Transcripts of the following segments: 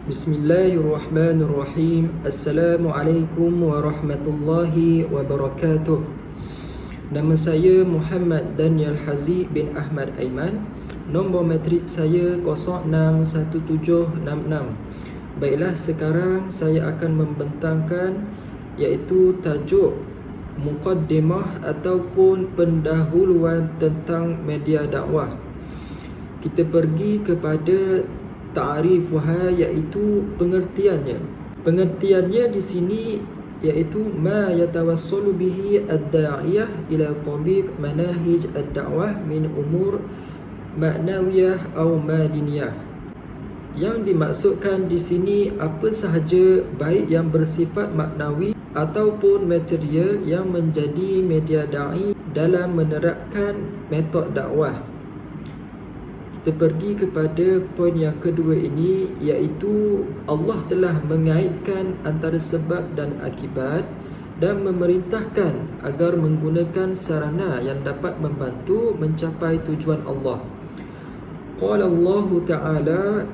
Bismillahirrahmanirrahim. Assalamualaikum warahmatullahi wabarakatuh. Nama saya Muhammad Daniel Haziq bin Ahmad Aiman. Nombor matrik saya 061766. Baiklah, sekarang saya akan membentangkan iaitu tajuk muqaddimah ataupun pendahuluan tentang media dakwah. Kita pergi kepada ta'rifuha, iaitu pengertiannya. Pengertiannya di sini iaitu ma yatawassalu bihi ad-da'iyah ila tabiq manahij ad-da'wah min umur ma'nawiyah atau madiniyah. Yang dimaksudkan di sini apa sahaja baik yang bersifat maknawi ataupun material yang menjadi media da'i dalam menerapkan metod dakwah. Kita pergi kepada poin yang kedua ini, iaitu Allah telah mengaitkan antara sebab dan akibat dan memerintahkan agar menggunakan sarana yang dapat membantu mencapai tujuan Allah. Qala Allah Ta'ala,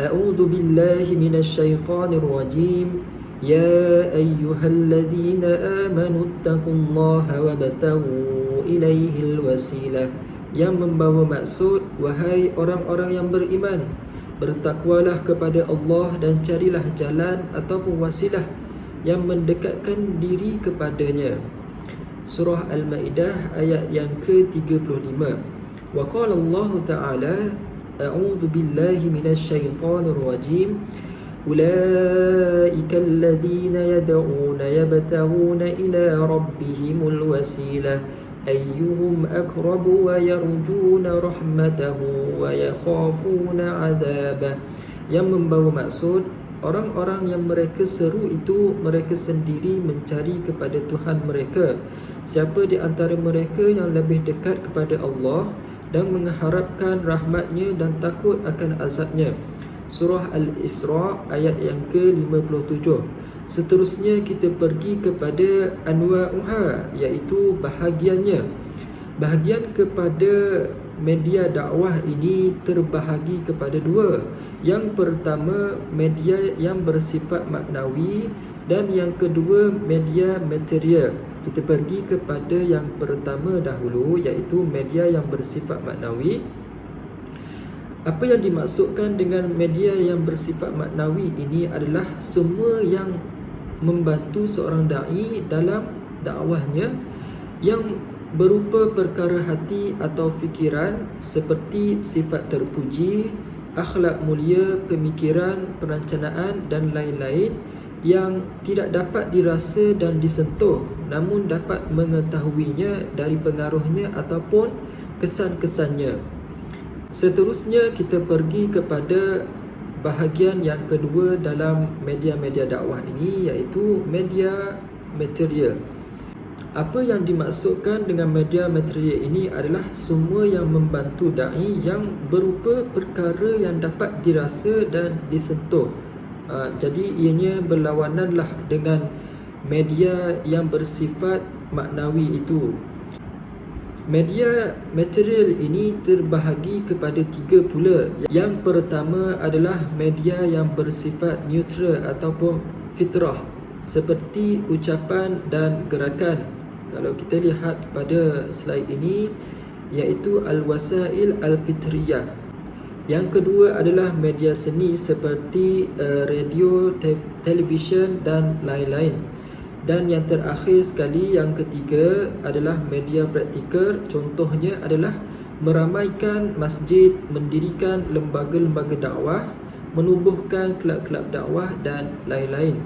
A'udhu billahi minasyaitanir rajim, Ya ayyuhalladzina amanu attaqullaha wabtaghu ilaihil wasilah. Yang membawa maksud, wahai orang-orang yang beriman, bertakwalah kepada Allah dan carilah jalan ataupun wasilah yang mendekatkan diri kepadanya. Surah Al-Ma'idah ayat yang ke-35. Wa qala Allah Ta'ala, A'udhu billahi minasyaitanir rajim, Ulaika alladhina yad'una yabtaghuna ila rabbihimul wasilah ayyuhum aqrabu wa yarjuna rahmatahu wa yakhafuna adabah. Yang membawa maksud, orang-orang yang mereka seru itu mereka sendiri mencari kepada Tuhan mereka. Siapa di antara mereka yang lebih dekat kepada Allah dan mengharapkan rahmatnya dan takut akan azabnya. Surah Al-Isra ayat yang ke-57. Seterusnya kita pergi kepada anwa'uha, iaitu bahagiannya. Bahagian kepada media dakwah ini terbahagi kepada dua. Yang pertama, media yang bersifat maknawi, dan yang kedua, media material. Kita pergi kepada yang pertama dahulu, iaitu media yang bersifat maknawi. Apa yang dimaksudkan dengan media yang bersifat maknawi ini adalah semua yang membantu seorang da'i dalam dakwahnya, yang berupa perkara hati atau fikiran seperti sifat terpuji, akhlak mulia, pemikiran, perencanaan dan lain-lain yang tidak dapat dirasa dan disentuh, namun dapat mengetahuinya dari pengaruhnya ataupun kesan-kesannya. Seterusnya kita pergi kepada bahagian yang kedua dalam media-media dakwah ini, iaitu media material. Apa yang dimaksudkan dengan media material ini adalah semua yang membantu da'i yang berupa perkara yang dapat dirasa dan disentuh. Jadi ianya berlawananlah dengan media yang bersifat maknawi itu. Media material ini terbahagi kepada tiga pula. Yang pertama adalah media yang bersifat neutral ataupun fitrah, seperti ucapan dan gerakan. Kalau kita lihat pada slide ini, iaitu al-wasail al-fitriyah. Yang kedua adalah media seni seperti radio, televisyen dan lain-lain. Dan yang terakhir sekali, yang ketiga adalah media praktikal. Contohnya adalah meramaikan masjid, mendirikan lembaga-lembaga dakwah, menubuhkan kelab-kelab dakwah dan lain-lain.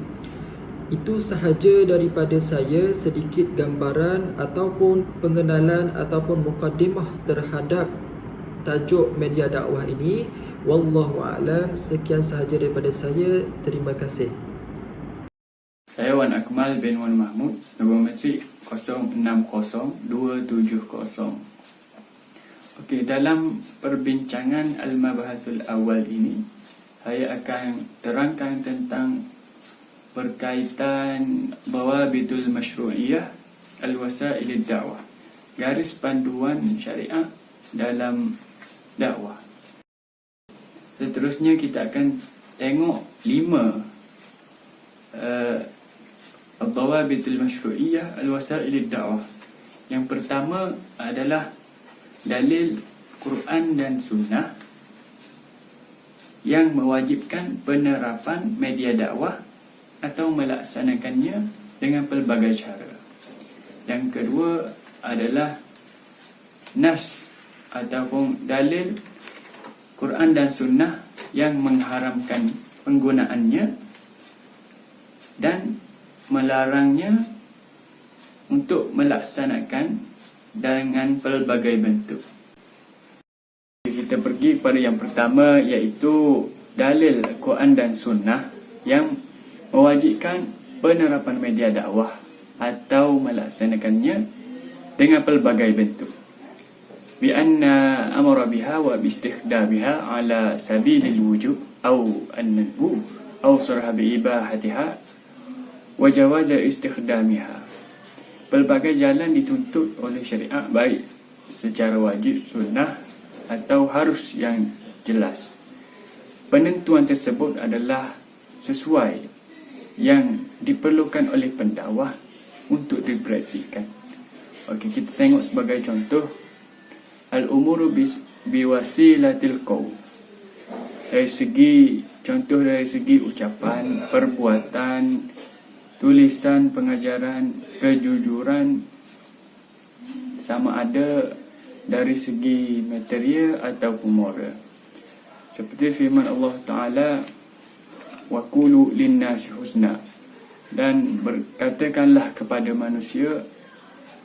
Itu sahaja daripada saya, sedikit gambaran ataupun pengenalan ataupun mukaddimah terhadap tajuk media dakwah ini. Wallahu a'lam. Sekian sahaja daripada saya. Terima kasih. Saya Wan Akmal bin Wan Mahmud, nombor matrik 060270. Okey, dalam perbincangan Al-Mabahasul Awal ini, saya akan terangkan tentang berkaitan Dawabitul Masyru'iyah Al-Wasailid Da'wah, garis panduan syariah dalam dakwah. Seterusnya kita akan tengok 5 Ad-Dawabit al-Mashru'iyyah al-Wasail ad-Da'wah. Yang pertama adalah dalil Quran dan Sunnah yang mewajibkan penerapan media dakwah atau melaksanakannya dengan pelbagai cara. Yang kedua adalah nas ataupun dalil Quran dan Sunnah yang mengharamkan penggunaannya dan melarangnya untuk melaksanakan dengan pelbagai bentuk. Kita pergi pada yang pertama, iaitu dalil Quran dan Sunnah yang mewajibkan penerapan media dakwah atau melaksanakannya dengan pelbagai bentuk. Bi anna amara biha wa bi istikhdamiha ala sabilil wujub atau an-nadbu atau sarha bi ibahatiha wa jawaz istikhdamiha. Pelbagai jalan dituntut oleh syariat, baik secara wajib, sunnah atau harus yang jelas. Penentuan tersebut adalah sesuai yang diperlukan oleh pendakwah untuk dipraktikkan. Okey, kita tengok sebagai contoh al-umuru biwasilatil qaul. Dari segi ucapan, perbuatan, tulisan, pengajaran, kejujuran, sama ada dari segi material ataupun moral. Seperti firman Allah Ta'ala, wa qulu linnasi husna, dan berkatakanlah kepada manusia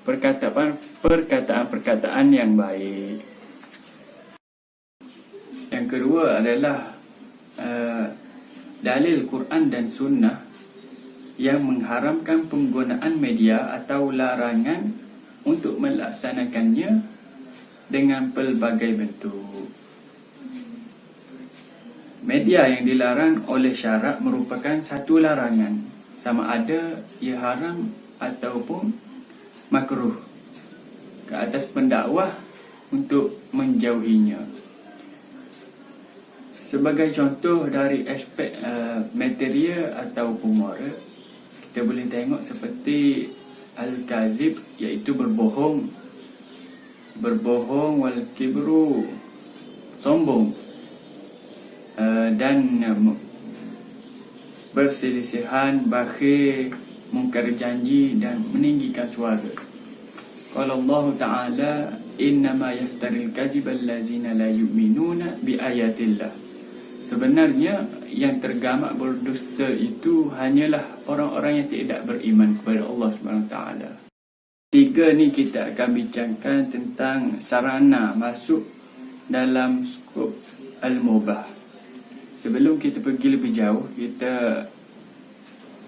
perkataan-perkataan yang baik. Yang kedua adalah dalil Quran dan Sunnah yang mengharamkan penggunaan media atau larangan untuk melaksanakannya dengan pelbagai bentuk. Media yang dilarang oleh syarak merupakan satu larangan, sama ada ia haram ataupun makruh, ke atas pendakwah untuk menjauhinya. Sebagai contoh dari aspek material ataupun moral, kita boleh tengok seperti al-kazib, iaitu berbohong, wal kibru, sombong, dan berselisihan, bakhil, mungkar janji dan meninggikan suara. Qala Allah Ta'ala, innama yaftaril kaziba allazina la yu'minuna bi ayatillah. Sebenarnya yang tergamak berdusta itu hanyalah orang-orang yang tidak beriman kepada Allah SWT. Tiga ni kita akan bincangkan tentang sarana masuk dalam skop al-mubah. Sebelum kita pergi lebih jauh,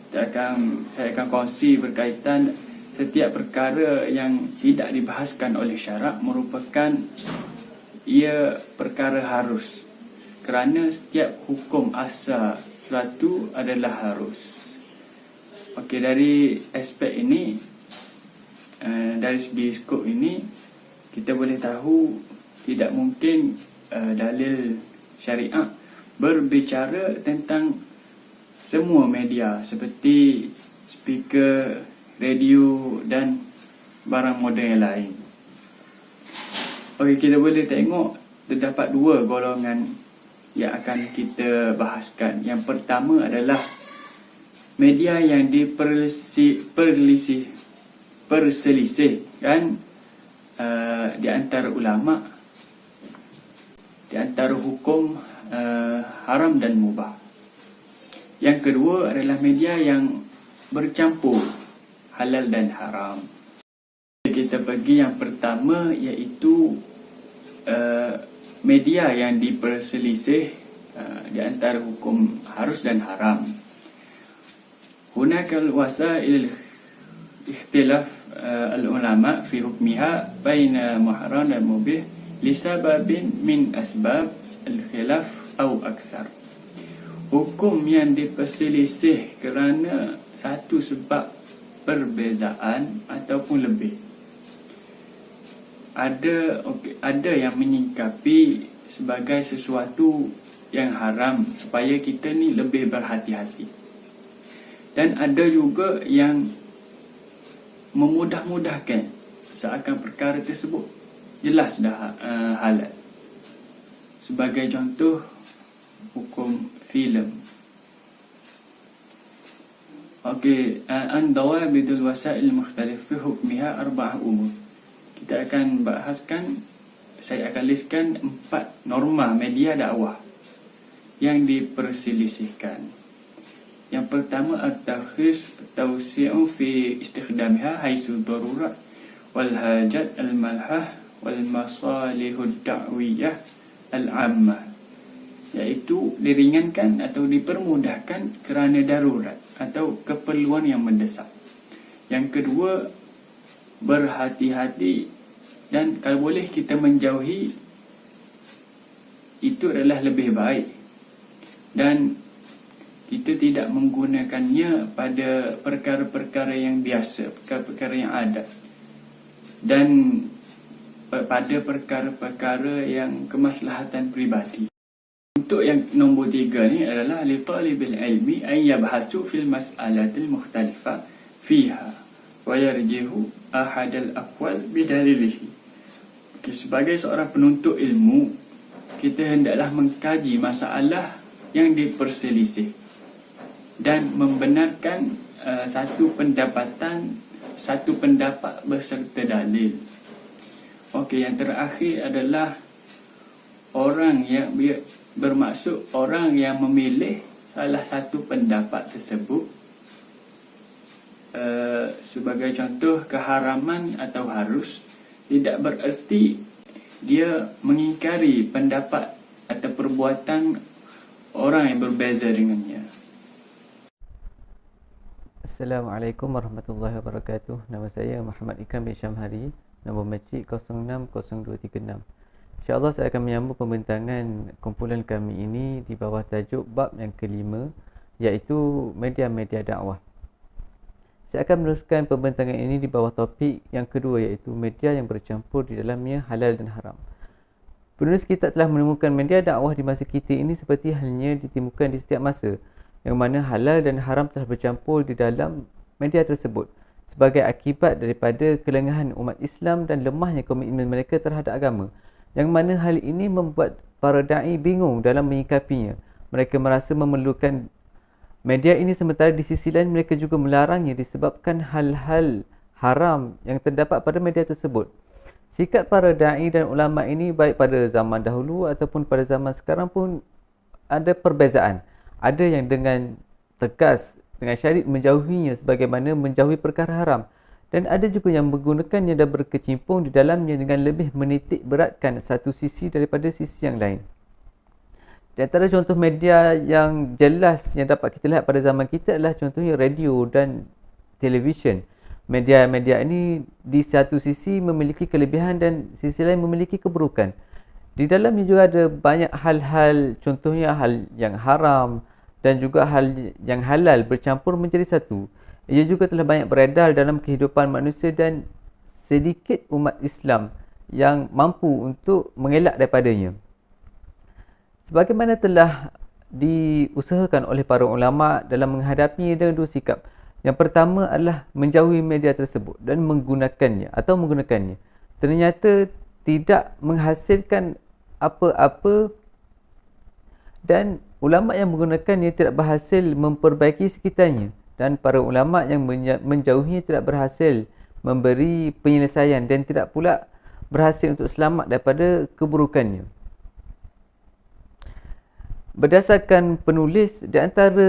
saya akan kongsi berkaitan setiap perkara yang tidak dibahaskan oleh syarak merupakan ia perkara harus, kerana setiap hukum asal sesuatu adalah harus. Okey, dari aspek ini, dari segi skop ini, kita boleh tahu tidak mungkin dalil syariat berbicara tentang semua media seperti speaker, radio dan barang moden yang lain. Okey, kita boleh tengok terdapat dua golongan yang akan kita bahaskan. Yang pertama adalah media yang perselisihkan di antara ulama, di antara hukum haram dan mubah. Yang kedua adalah media yang bercampur halal dan haram. Kita pergi yang pertama, iaitu media yang diperselisih di antara hukum harus dan haram. Hunakal wasail ikhtilaf al-ulama fi hukmiha baina muharram dan mubih li sababin min asbab al-khilaf atau aksar. Hukum yang diperselisih kerana satu sebab perbezaan ataupun lebih. Ada yang menyingkapi sebagai sesuatu yang haram supaya kita ni lebih berhati-hati. Dan ada juga yang memudah-mudahkan seakan perkara tersebut jelas dah halal. Sebagai contoh, hukum filem. Okey, dawabidul wasail mukhtalif fi hukmiha arba'ah umur. Kita akan bahaskan, saya akan listkan 4 norma media dakwah yang diperselisihkan. Yang pertama, at-takhis tawsi'u fi istikhdamiha haitsu darurat wal hajat al-malhah wal masalihud da'wiyah al-ammah, iaitu diringankan atau dipermudahkan kerana darurat atau keperluan yang mendesak. Yang kedua, berhati-hati dan kalau boleh kita menjauhi, itu adalah lebih baik. Dan kita tidak menggunakannya pada perkara-perkara yang biasa, perkara-perkara yang ada, dan pada perkara-perkara yang kemaslahatan peribadi. Untuk yang nombor 3 ni adalah li talibil ilmi ay yabhasu fil mas'alatil mukhtalifa fiha wa yarjihu ahadal aqwal bidalilihi. Okay, sebagai seorang penuntut ilmu, kita hendaklah mengkaji masalah yang diperselisih dan membenarkan satu pendapat beserta dalil. Okey, yang terakhir adalah orang yang bermaksud orang yang memilih salah satu pendapat tersebut, sebagai contoh keharaman atau harus, tidak bererti dia mengingkari pendapat atau perbuatan orang yang berbeza dengannya. Assalamualaikum warahmatullahi wabarakatuh. Nama saya Muhammad Ikram bin Syamhari. Nombor masjid 060236. InsyaAllah saya akan menyambung pembentangan kumpulan kami ini di bawah tajuk bab yang kelima, iaitu media-media dakwah. Saya akan meneruskan pembentangan ini di bawah topik yang kedua, iaitu media yang bercampur di dalamnya halal dan haram. Penulis kitab telah menemukan media dakwah di masa kita ini seperti halnya ditemukan di setiap masa, yang mana halal dan haram telah bercampur di dalam media tersebut sebagai akibat daripada kelengahan umat Islam dan lemahnya komitmen mereka terhadap agama, yang mana hal ini membuat para da'i bingung dalam menyikapinya. Mereka merasa memerlukan media ini, sementara di sisi lain mereka juga melarangnya disebabkan hal-hal haram yang terdapat pada media tersebut. Sikap para da'i dan ulama ini baik pada zaman dahulu ataupun pada zaman sekarang pun ada perbezaan. Ada yang dengan tegas, dengan syarif menjauhinya sebagaimana menjauhi perkara haram, dan ada juga yang menggunakannya dan berkecimpung di dalamnya dengan lebih menitik beratkan satu sisi daripada sisi yang lain. Di antara contoh media yang jelas yang dapat kita lihat pada zaman kita adalah contohnya radio dan televisyen. Media-media ini di satu sisi memiliki kelebihan dan sisi lain memiliki keburukan. Di dalamnya juga ada banyak hal-hal, contohnya hal yang haram dan juga hal yang halal bercampur menjadi satu. Ia juga telah banyak beredar dalam kehidupan manusia dan sedikit umat Islam yang mampu untuk mengelak daripadanya. Sebagaimana telah diusahakan oleh para ulama dalam menghadapinya dengan dua sikap. Yang pertama adalah menjauhi media tersebut dan menggunakannya. Ternyata tidak menghasilkan apa-apa, dan ulama yang menggunakannya tidak berhasil memperbaiki sekitarnya, dan para ulama yang menjauhinya tidak berhasil memberi penyelesaian dan tidak pula berhasil untuk selamat daripada keburukannya. Berdasarkan penulis, di antara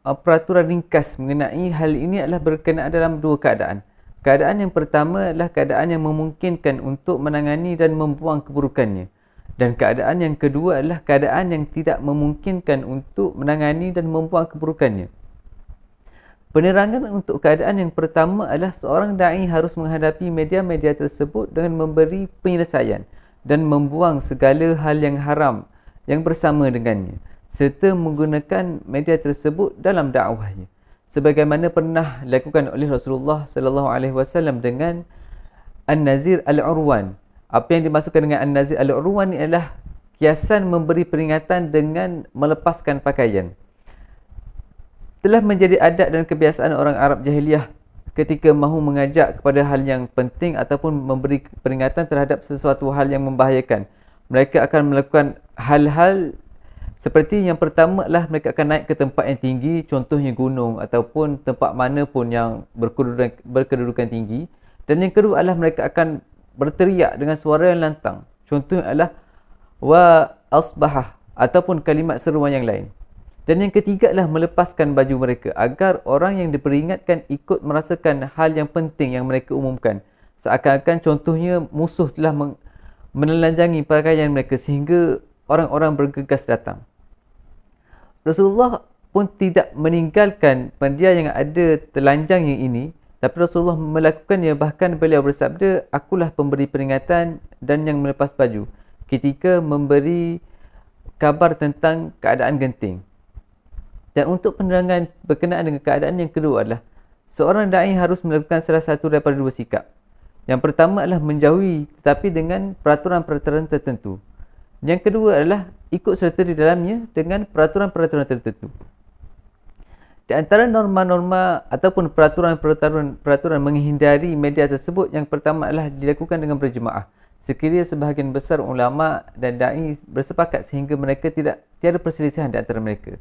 peraturan ringkas mengenai hal ini adalah berkenaan dalam dua keadaan. Keadaan yang pertama adalah keadaan yang memungkinkan untuk menangani dan membuang keburukannya. Dan keadaan yang kedua adalah keadaan yang tidak memungkinkan untuk menangani dan membuang keburukannya. Penerangan untuk keadaan yang pertama adalah seorang da'i harus menghadapi media-media tersebut dengan memberi penyelesaian dan membuang segala hal yang haram yang bersama dengannya, serta menggunakan media tersebut dalam dakwahnya, sebagaimana pernah dilakukan oleh Rasulullah sallallahu alaihi wasallam dengan An-Nazir Al-Urwan. Apa yang dimaksudkan dengan An-Nazir Al-Urwan ni adalah kiasan memberi peringatan dengan melepaskan pakaian. Telah menjadi adat dan kebiasaan orang Arab jahiliyah ketika mahu mengajak kepada hal yang penting ataupun memberi peringatan terhadap sesuatu hal yang membahayakan. Mereka akan melakukan hal-hal seperti yang pertama adalah mereka akan naik ke tempat yang tinggi, contohnya gunung ataupun tempat mana pun yang berkedudukan tinggi. Dan yang kedua adalah mereka akan berteriak dengan suara yang lantang. Contohnya adalah wa asbahah ataupun kalimat seruan yang lain. Dan yang ketiga adalah melepaskan baju mereka agar orang yang diperingatkan ikut merasakan hal yang penting yang mereka umumkan. Seakan-akan contohnya musuh telah menelanjangi pakaian mereka sehingga orang-orang bergegas datang. Rasulullah pun tidak meninggalkan media yang ada telanjang yang ini, tapi Rasulullah melakukannya. Bahkan beliau bersabda, akulah pemberi peringatan dan yang melepas baju ketika memberi kabar tentang keadaan genting. Dan untuk penerangan berkenaan dengan keadaan yang kedua adalah seorang da'i harus melakukan salah satu daripada dua sikap. Yang pertama adalah menjauhi tetapi dengan peraturan-peraturan tertentu. Yang kedua adalah ikut serta di dalamnya dengan peraturan-peraturan tertentu. Di antara norma-norma ataupun peraturan menghindari media tersebut, yang pertama adalah dilakukan dengan berjemaah. Sekiranya sebahagian besar ulama dan da'i bersepakat sehingga mereka tiada perselisihan di antara mereka.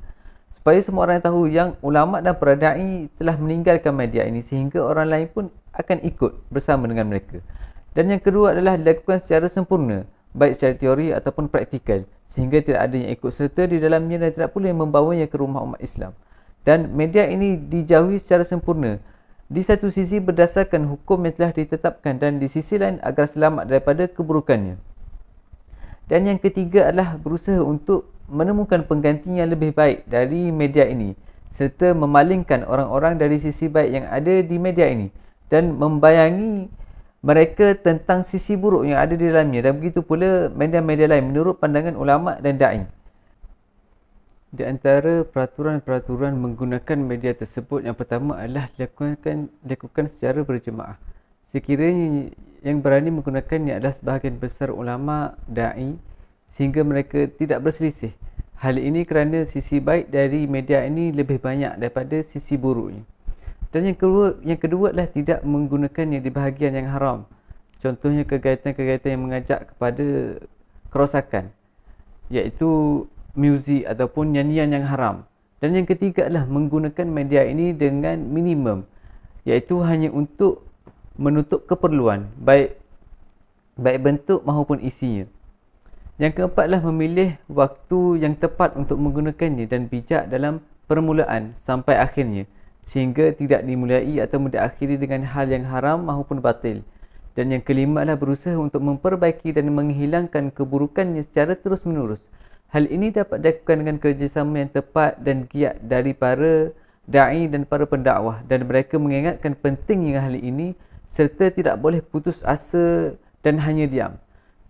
Supaya semua orang tahu yang ulama dan para da'i telah meninggalkan media ini sehingga orang lain pun akan ikut bersama dengan mereka. Dan yang kedua adalah dilakukan secara sempurna, baik secara teori ataupun praktikal, sehingga tidak ada yang ikut serta di dalamnya dan tidak pula yang membawanya ke rumah umat Islam. Dan media ini dijauhi secara sempurna. Di satu sisi berdasarkan hukum yang telah ditetapkan dan di sisi lain agar selamat daripada keburukannya. Dan yang ketiga adalah berusaha untuk menemukan pengganti yang lebih baik dari media ini serta memalingkan orang-orang dari sisi baik yang ada di media ini dan membayangi mereka tentang sisi buruk yang ada di dalamnya. Dan begitu pula media-media lain menurut pandangan ulama dan da'i. Di antara peraturan-peraturan menggunakan media tersebut, yang pertama adalah dilakukan secara berjemaah. Sekiranya yang berani menggunakannya adalah sebahagian besar ulama da'i sehingga mereka tidak berselisih. Hal ini kerana sisi baik dari media ini lebih banyak daripada sisi buruknya. Dan yang kedua adalah tidak menggunakannya di bahagian yang haram. Contohnya kegiatan-kegiatan yang mengajak kepada kerosakan, iaitu muzik ataupun nyanyian yang haram. Dan yang ketiga adalah menggunakan media ini dengan minimum, iaitu hanya untuk menutup keperluan, baik bentuk maupun isinya. Yang keempat adalah memilih waktu yang tepat untuk menggunakannya dan bijak dalam permulaan sampai akhirnya, sehingga tidak dimulai atau diakhiri dengan hal yang haram maupun batil. Dan yang kelima adalah berusaha untuk memperbaiki dan menghilangkan keburukannya secara terus-menerus. Hal ini dapat dilakukan dengan kerjasama yang tepat dan giat dari para da'i dan para pendakwah, dan mereka mengingatkan pentingnya hal ini serta tidak boleh putus asa dan hanya diam.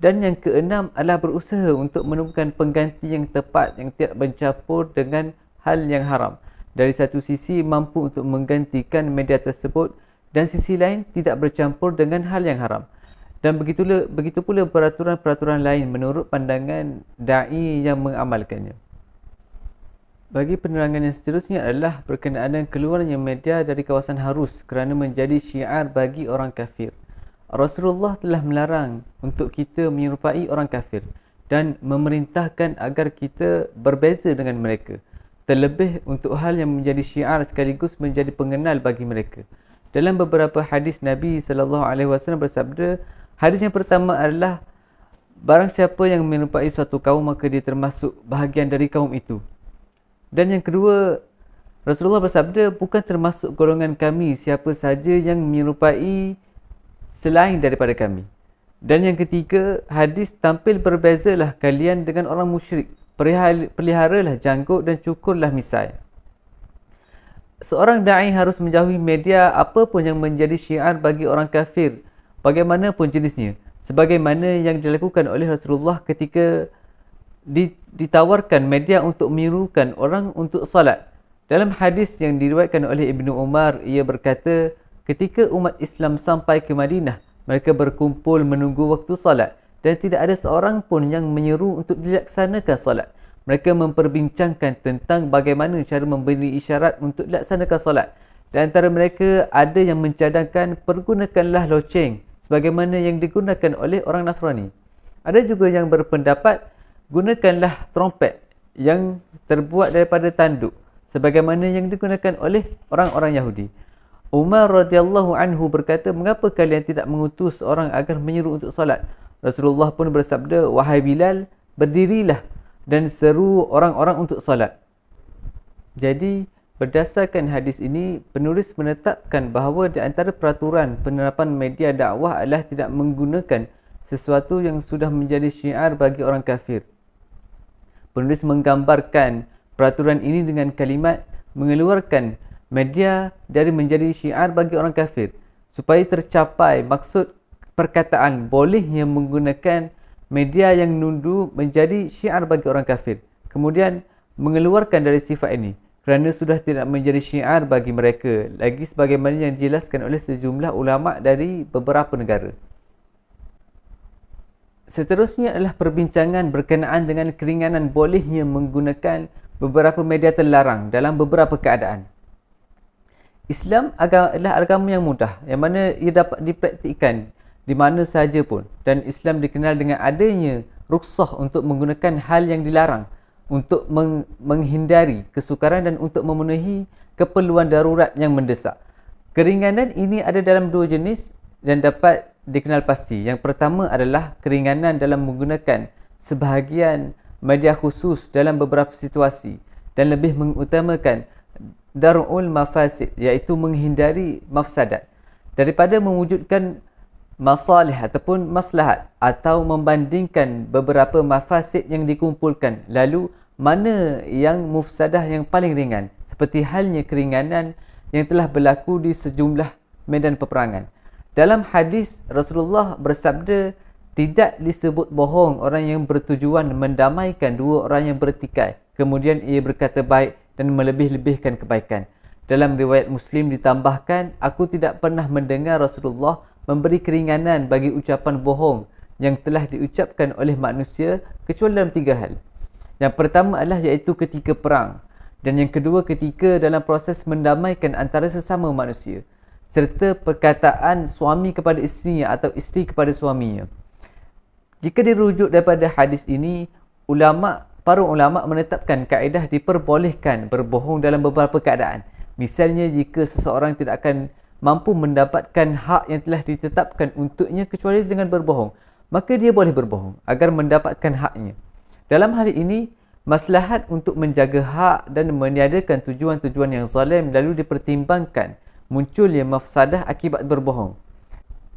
Dan yang keenam adalah berusaha untuk menemukan pengganti yang tepat yang tidak bercampur dengan hal yang haram. Dari satu sisi mampu untuk menggantikan media tersebut dan sisi lain tidak bercampur dengan hal yang haram. Dan begitu pula peraturan-peraturan lain menurut pandangan da'i yang mengamalkannya. Bagi penerangan yang seterusnya adalah berkenaan dengan keluarnya media dari kawasan harus kerana menjadi syiar bagi orang kafir. Rasulullah telah melarang untuk kita menyerupai orang kafir dan memerintahkan agar kita berbeza dengan mereka, terlebih untuk hal yang menjadi syiar sekaligus menjadi pengenal bagi mereka. Dalam beberapa hadis Nabi SAW bersabda, hadis yang pertama adalah barang siapa yang menyerupai suatu kaum maka dia termasuk bahagian dari kaum itu. Dan yang kedua, Rasulullah bersabda, bukan termasuk golongan kami siapa saja yang menyerupai selain daripada kami. Dan yang ketiga, hadis tampil berbezalah kalian dengan orang musyrik. Peliharalah janggut dan cukurlah misai. Seorang da'i harus menjauhi media apa pun yang menjadi syiar bagi orang kafir, bagaimanapun jenisnya. Sebagaimana yang dilakukan oleh Rasulullah ketika ditawarkan media untuk menirukan orang untuk salat. Dalam hadis yang diriwayatkan oleh Ibnu Umar, ia berkata, ketika umat Islam sampai ke Madinah, mereka berkumpul menunggu waktu salat. dan tidak ada seorang pun yang menyeru untuk dilaksanakan solat. Mereka memperbincangkan tentang bagaimana cara memberi isyarat untuk dilaksanakan solat. Di antara mereka ada yang mencadangkan pergunakanlah loceng sebagaimana yang digunakan oleh orang Nasrani. Ada juga yang berpendapat gunakanlah trompet yang terbuat daripada tanduk sebagaimana yang digunakan oleh orang-orang Yahudi. Umar radhiyallahu anhu berkata, "Mengapa kalian tidak mengutus orang agar menyeru untuk solat?" Rasulullah pun bersabda, "Wahai Bilal, berdirilah dan seru orang-orang untuk solat." Jadi, berdasarkan hadis ini, penulis menetapkan bahawa di antara peraturan penerapan media dakwah adalah tidak menggunakan sesuatu yang sudah menjadi syiar bagi orang kafir. Penulis menggambarkan peraturan ini dengan kalimat mengeluarkan media dari menjadi syiar bagi orang kafir. Supaya tercapai maksud perkataan bolehnya menggunakan media yang nundu menjadi syiar bagi orang kafir. Kemudian mengeluarkan dari sifat ini kerana sudah tidak menjadi syiar bagi mereka lagi sebagaimana yang dijelaskan oleh sejumlah ulama dari beberapa negara. Seterusnya adalah perbincangan berkenaan dengan keringanan bolehnya menggunakan beberapa media terlarang dalam beberapa keadaan. Islam adalah agama yang mudah yang mana ia dapat dipraktikkan di mana sahaja pun, dan Islam dikenal dengan adanya rukhsah untuk menggunakan hal yang dilarang untuk menghindari kesukaran dan untuk memenuhi keperluan darurat yang mendesak. Keringanan ini ada dalam dua jenis dan dapat dikenal pasti. Yang pertama adalah keringanan dalam menggunakan sebahagian media khusus dalam beberapa situasi dan lebih mengutamakan darul mafasid, iaitu menghindari mafsadat daripada mewujudkan masalih ataupun maslahat atau membandingkan beberapa mafasid yang dikumpulkan. Lalu mana yang mufsadah yang paling ringan, seperti halnya keringanan yang telah berlaku di sejumlah medan peperangan. Dalam hadis Rasulullah bersabda, tidak disebut bohong orang yang bertujuan mendamaikan dua orang yang bertikai kemudian ia berkata baik dan melebih-lebihkan kebaikan. Dalam riwayat Muslim ditambahkan, aku tidak pernah mendengar Rasulullah memberi keringanan bagi ucapan bohong yang telah diucapkan oleh manusia kecuali dalam tiga hal. Yang pertama adalah iaitu ketika perang, dan yang kedua ketika dalam proses mendamaikan antara sesama manusia, serta perkataan suami kepada isterinya atau isteri kepada suaminya. Jika dirujuk daripada hadis ini, para ulama menetapkan kaedah diperbolehkan berbohong dalam beberapa keadaan. Misalnya jika seseorang tidak akan mampu mendapatkan hak yang telah ditetapkan untuknya kecuali dengan berbohong, maka dia boleh berbohong agar mendapatkan haknya. Dalam hal ini, maslahat untuk menjaga hak dan meniadakan tujuan-tujuan yang zalim lalu dipertimbangkan munculnya mafsadah akibat berbohong.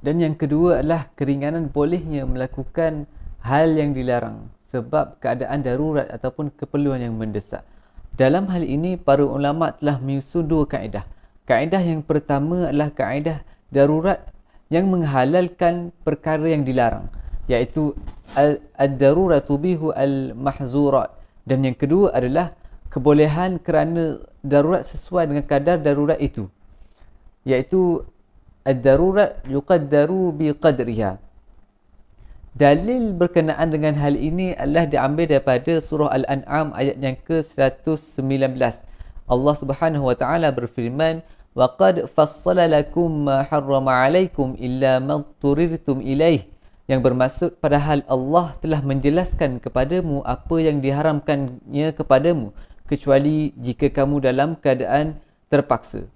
Dan yang kedua adalah keringanan bolehnya melakukan hal yang dilarang sebab keadaan darurat ataupun keperluan yang mendesak. Dalam hal ini, para ulama telah menyusun dua kaedah. Kaedah yang pertama adalah kaedah darurat yang menghalalkan perkara yang dilarang, iaitu ad-darurat tubihu al-mahzurat. Dan yang kedua adalah kebolehan kerana darurat sesuai dengan kadar darurat itu, iaitu ad-darurat yuqaddaru biqadriha. Dalil berkenaan dengan hal ini adalah diambil daripada surah Al-An'am ayat yang ke-119. Allah Subhanahu wa taala berfirman, "Wa qad fassala lakum ma harrama 'alaikum illa ma turirtum ilaih." Yang bermaksud padahal Allah telah menjelaskan kepadamu apa yang diharamkannya kepadamu kecuali jika kamu dalam keadaan terpaksa.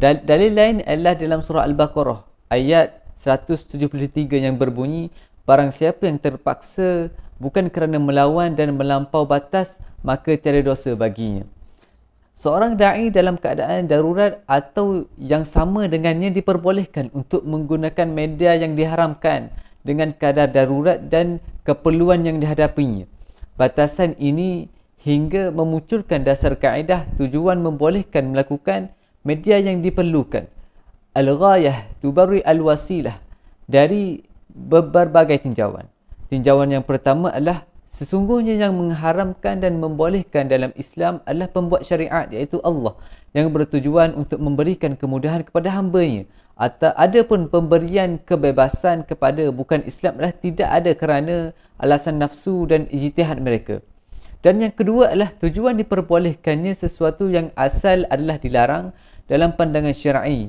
Dalil lain adalah dalam surah Al-Baqarah ayat 173 yang berbunyi, barang siapa yang terpaksa bukan kerana melawan dan melampau batas, maka tiada dosa baginya. Seorang da'i dalam keadaan darurat atau yang sama dengannya diperbolehkan untuk menggunakan media yang diharamkan dengan kadar darurat dan keperluan yang dihadapinya. Batasan ini hingga memunculkan dasar kaedah tujuan membolehkan melakukan media yang diperlukan. Al-ghayah tubarri al-wasilah, dari berbagai tinjauan. Tinjauan yang pertama adalah Sesungguhnya yang mengharamkan dan membolehkan dalam Islam adalah pembuat syariat, iaitu Allah, yang bertujuan untuk memberikan kemudahan kepada hamba-Nya. Adapun pemberian kebebasan kepada bukan Islam adalah tidak ada kerana alasan nafsu dan ijtihad mereka. Dan yang kedua adalah tujuan diperbolehkannya sesuatu yang asal adalah dilarang dalam pandangan syar'i.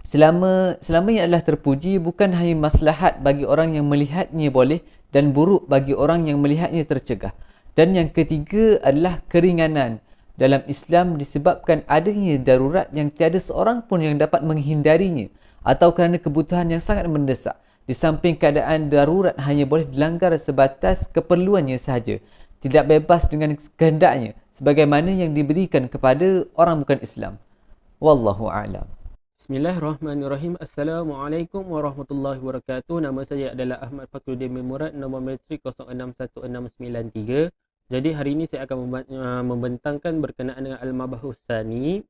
Selamanya adalah terpuji, bukan hanya maslahat bagi orang yang melihatnya boleh dan buruk bagi orang yang melihatnya tercegah. Dan yang ketiga adalah keringanan dalam Islam disebabkan adanya darurat yang tiada seorang pun yang dapat menghindarinya atau kerana kebutuhan yang sangat mendesak. Di samping keadaan darurat hanya boleh dilanggar sebatas keperluannya sahaja, tidak bebas dengan kehendaknya sebagaimana yang diberikan kepada orang bukan Islam. Wallahu a'lam. Bismillahirrahmanirrahim. Assalamualaikum warahmatullahi wabarakatuh. Nama saya adalah Ahmad Fakhruddin bin Murad, nombor matrik 061693. Jadi hari ini saya akan membentangkan berkenaan dengan Al-Mabahus Tsani,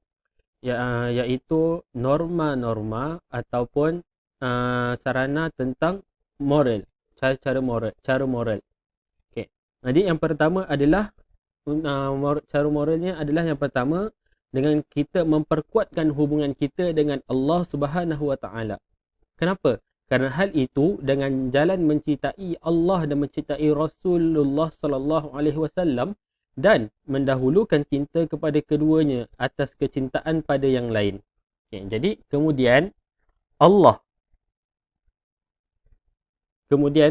iaitu norma-norma ataupun sarana tentang moral, cara moral. Okey. Jadi yang pertama adalah cara moralnya adalah yang pertama dengan kita memperkuatkan hubungan kita dengan Allah Subhanahu Wa Taala. Kenapa? Kerana hal itu dengan jalan mencintai Allah dan mencintai Rasulullah Sallallahu Alaihi Wasallam dan mendahulukan cinta kepada keduanya atas kecintaan pada yang lain. Okay, jadi kemudian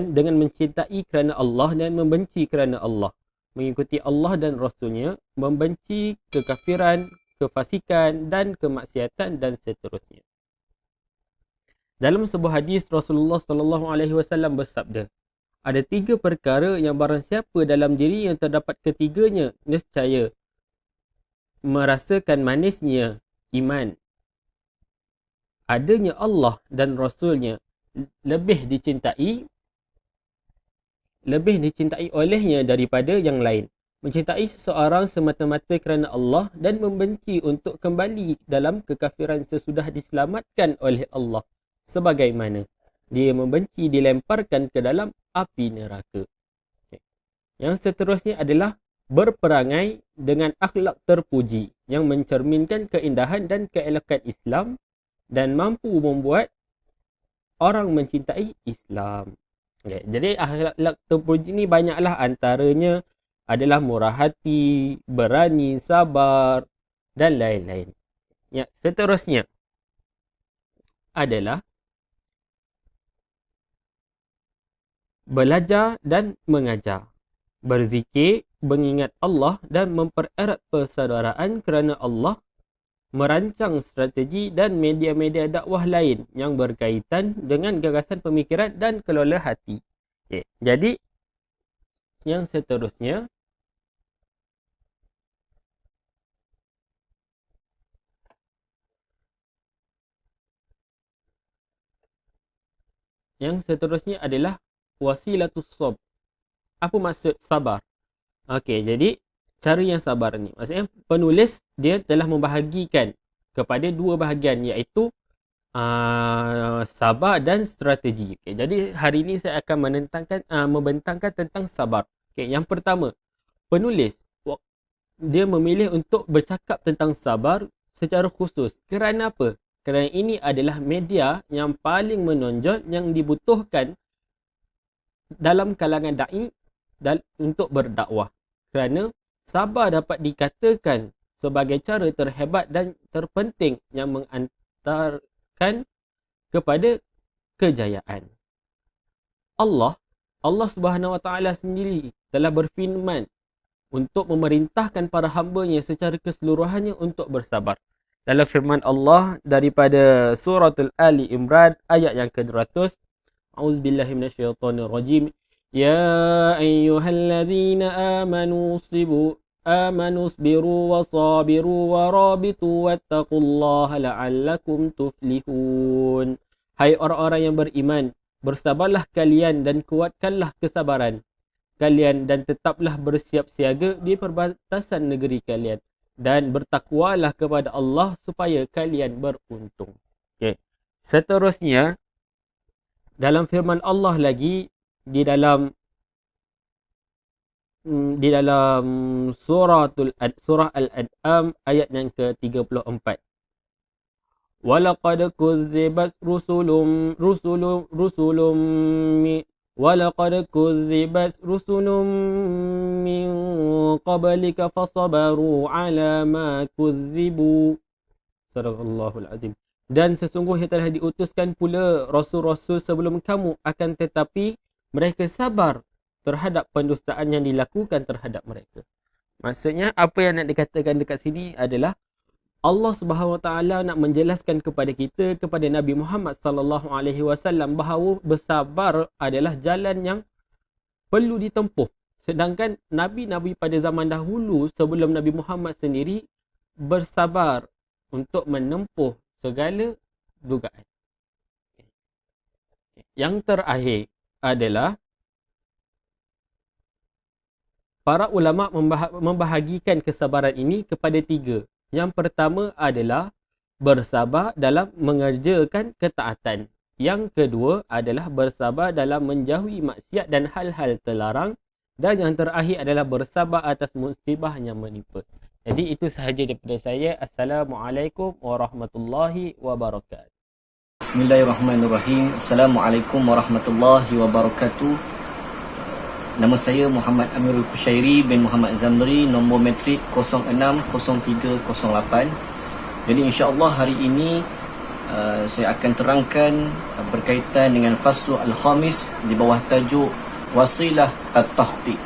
dengan mencintai kerana Allah dan membenci kerana Allah, mengikuti Allah dan Rasulnya, membenci kekafiran, kefasikan dan kemaksiatan dan seterusnya. Dalam sebuah hadis Rasulullah sallallahu alaihi wasallam bersabda, ada 3 perkara yang barang siapa dalam diri yang terdapat ketiganya nescaya merasakan manisnya iman. Adanya Allah dan Rasulnya lebih dicintai olehnya daripada yang lain. Mencintai seseorang semata-mata kerana Allah dan membenci untuk kembali dalam kekafiran sesudah diselamatkan oleh Allah, sebagaimana dia membenci dilemparkan ke dalam api neraka. Okay. Yang seterusnya adalah berperangai dengan akhlak terpuji yang mencerminkan keindahan dan keelokan Islam dan mampu membuat orang mencintai Islam. Okay. Jadi akhlak terpuji ni banyaklah, antaranya adalah murah hati, berani, sabar dan lain-lain. Ya, seterusnya adalah belajar dan mengajar, berzikir, mengingat Allah dan mempererat persaudaraan kerana Allah, merancang strategi dan media-media dakwah lain yang berkaitan dengan gagasan pemikiran dan kelola hati. Okay. Jadi yang seterusnya adalah wasilatus sab. Apa maksud sabar? Okey, jadi cara yang sabar ni, maksudnya penulis dia telah membahagikan kepada 2 bahagian, iaitu sabar dan strategi. Okay, jadi hari ini saya akan membentangkan tentang sabar. Okay, yang pertama, penulis dia memilih untuk bercakap tentang sabar secara khusus. Kerana apa? Kerana ini adalah media yang paling menonjol yang dibutuhkan dalam kalangan da'i untuk berdakwah. Kerana sabar dapat dikatakan sebagai cara terhebat dan terpenting yang mengantarkan kepada kejayaan. Allah Subhanahu Wa Taala sendiri telah berfirman untuk memerintahkan para hamba-Nya secara keseluruhannya untuk bersabar. Dalam firman Allah daripada suratul Ali Imran ayat yang ke-200, A'udzubillahi minasyaitonirrajim. Ya ayyuhalladzina amanu sabiru wa sabiru wa rabitu wattaqullaha la'allakum tuflihun. Hai orang-orang yang beriman, bersabarlah kalian dan kuatkanlah kesabaran kalian dan tetaplah bersiap siaga di perbatasan negeri kalian dan bertakwalah kepada Allah supaya kalian beruntung. Okay. Seterusnya dalam firman Allah lagi di dalam di dalam surah Al-An'am ayat yang ke-34. Walaqad kudzibat rusulun min qablika fasabaru ala ma kudzibu. Sadaqallahul azim. Dan sesungguhnya telah diutuskan pula rasul-rasul sebelum kamu, akan tetapi mereka sabar terhadap pendustaan yang dilakukan terhadap mereka. Maksudnya apa yang nak dikatakan dekat sini adalah Allah Subhanahu Wa Taala nak menjelaskan kepada kita, kepada Nabi Muhammad sallallahu alaihi wasallam, bahawa bersabar adalah jalan yang perlu ditempuh. Sedangkan nabi-nabi pada zaman dahulu sebelum Nabi Muhammad sendiri bersabar untuk menempuh segala dugaan. Yang terakhir adalah para ulama membahagikan kesabaran ini kepada 3. Yang pertama adalah bersabar dalam mengerjakan ketaatan. Yang kedua adalah bersabar dalam menjauhi maksiat dan hal-hal terlarang. Dan yang terakhir adalah bersabar atas musibah yang menimpa. Jadi itu sahaja daripada saya. Assalamualaikum warahmatullahi wabarakatuh. Bismillahirrahmanirrahim. Assalamualaikum warahmatullahi wabarakatuh. Nama saya Muhammad Amirul Kushairi bin Muhammad Zamri, nombor metrik 060308. Jadi insya-Allah hari ini saya akan terangkan berkaitan dengan faslu al-khamis di bawah tajuk wasilah at-takhti.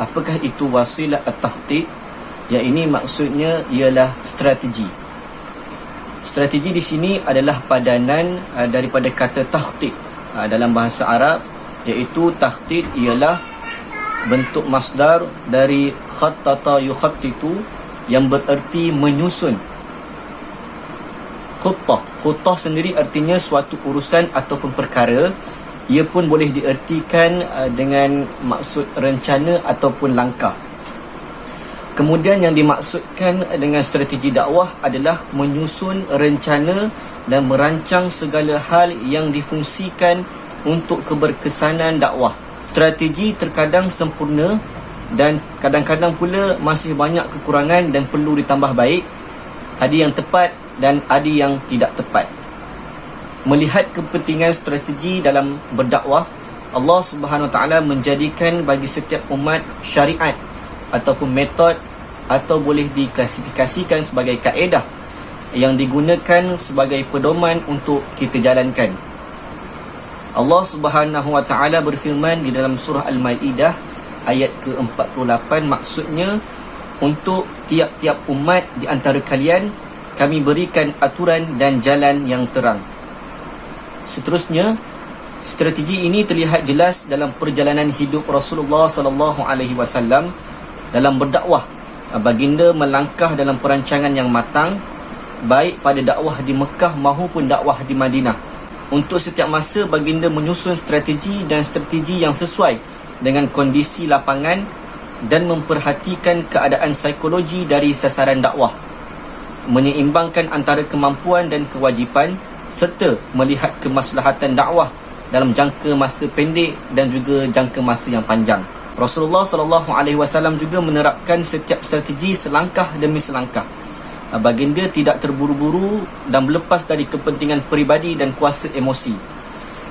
Apakah itu wasilah at-takhti? Ya, ini maksudnya ialah strategi. Strategi di sini adalah padanan daripada kata takhti dalam bahasa Arab, iaitu takhti ialah bentuk masdar dari khattata yukhattitu yang bererti menyusun. Khuttah sendiri artinya suatu urusan ataupun perkara. Ia pun boleh diertikan dengan maksud rencana ataupun langkah. Kemudian yang dimaksudkan dengan strategi dakwah adalah menyusun rencana dan merancang segala hal yang difungsikan untuk keberkesanan dakwah. Strategi terkadang sempurna dan kadang-kadang pula masih banyak kekurangan dan perlu ditambah baik. Ada yang tepat dan ada yang tidak tepat. Melihat kepentingan strategi dalam berdakwah, Allah Subhanahu Wa Taala menjadikan bagi setiap umat syariat ataupun metod atau boleh diklasifikasikan sebagai kaedah yang digunakan sebagai pedoman untuk kita jalankan. Allah Subhanahu Wa Taala berfirman di dalam surah Al-Maidah ayat ke-48, maksudnya untuk tiap-tiap umat di antara kalian kami berikan aturan dan jalan yang terang. Seterusnya, strategi ini terlihat jelas dalam perjalanan hidup Rasulullah sallallahu alaihi wasallam dalam berdakwah. Baginda melangkah dalam perancangan yang matang, baik pada dakwah di Mekah maupun dakwah di Madinah. Untuk setiap masa baginda menyusun strategi yang sesuai dengan kondisi lapangan dan memperhatikan keadaan psikologi dari sasaran dakwah, menyeimbangkan antara kemampuan dan kewajipan serta melihat kemaslahatan dakwah dalam jangka masa pendek dan juga jangka masa yang panjang. Rasulullah sallallahu alaihi wasallam juga menerapkan setiap strategi selangkah demi selangkah. Baginda tidak terburu-buru dan berlepas dari kepentingan peribadi dan kuasa emosi.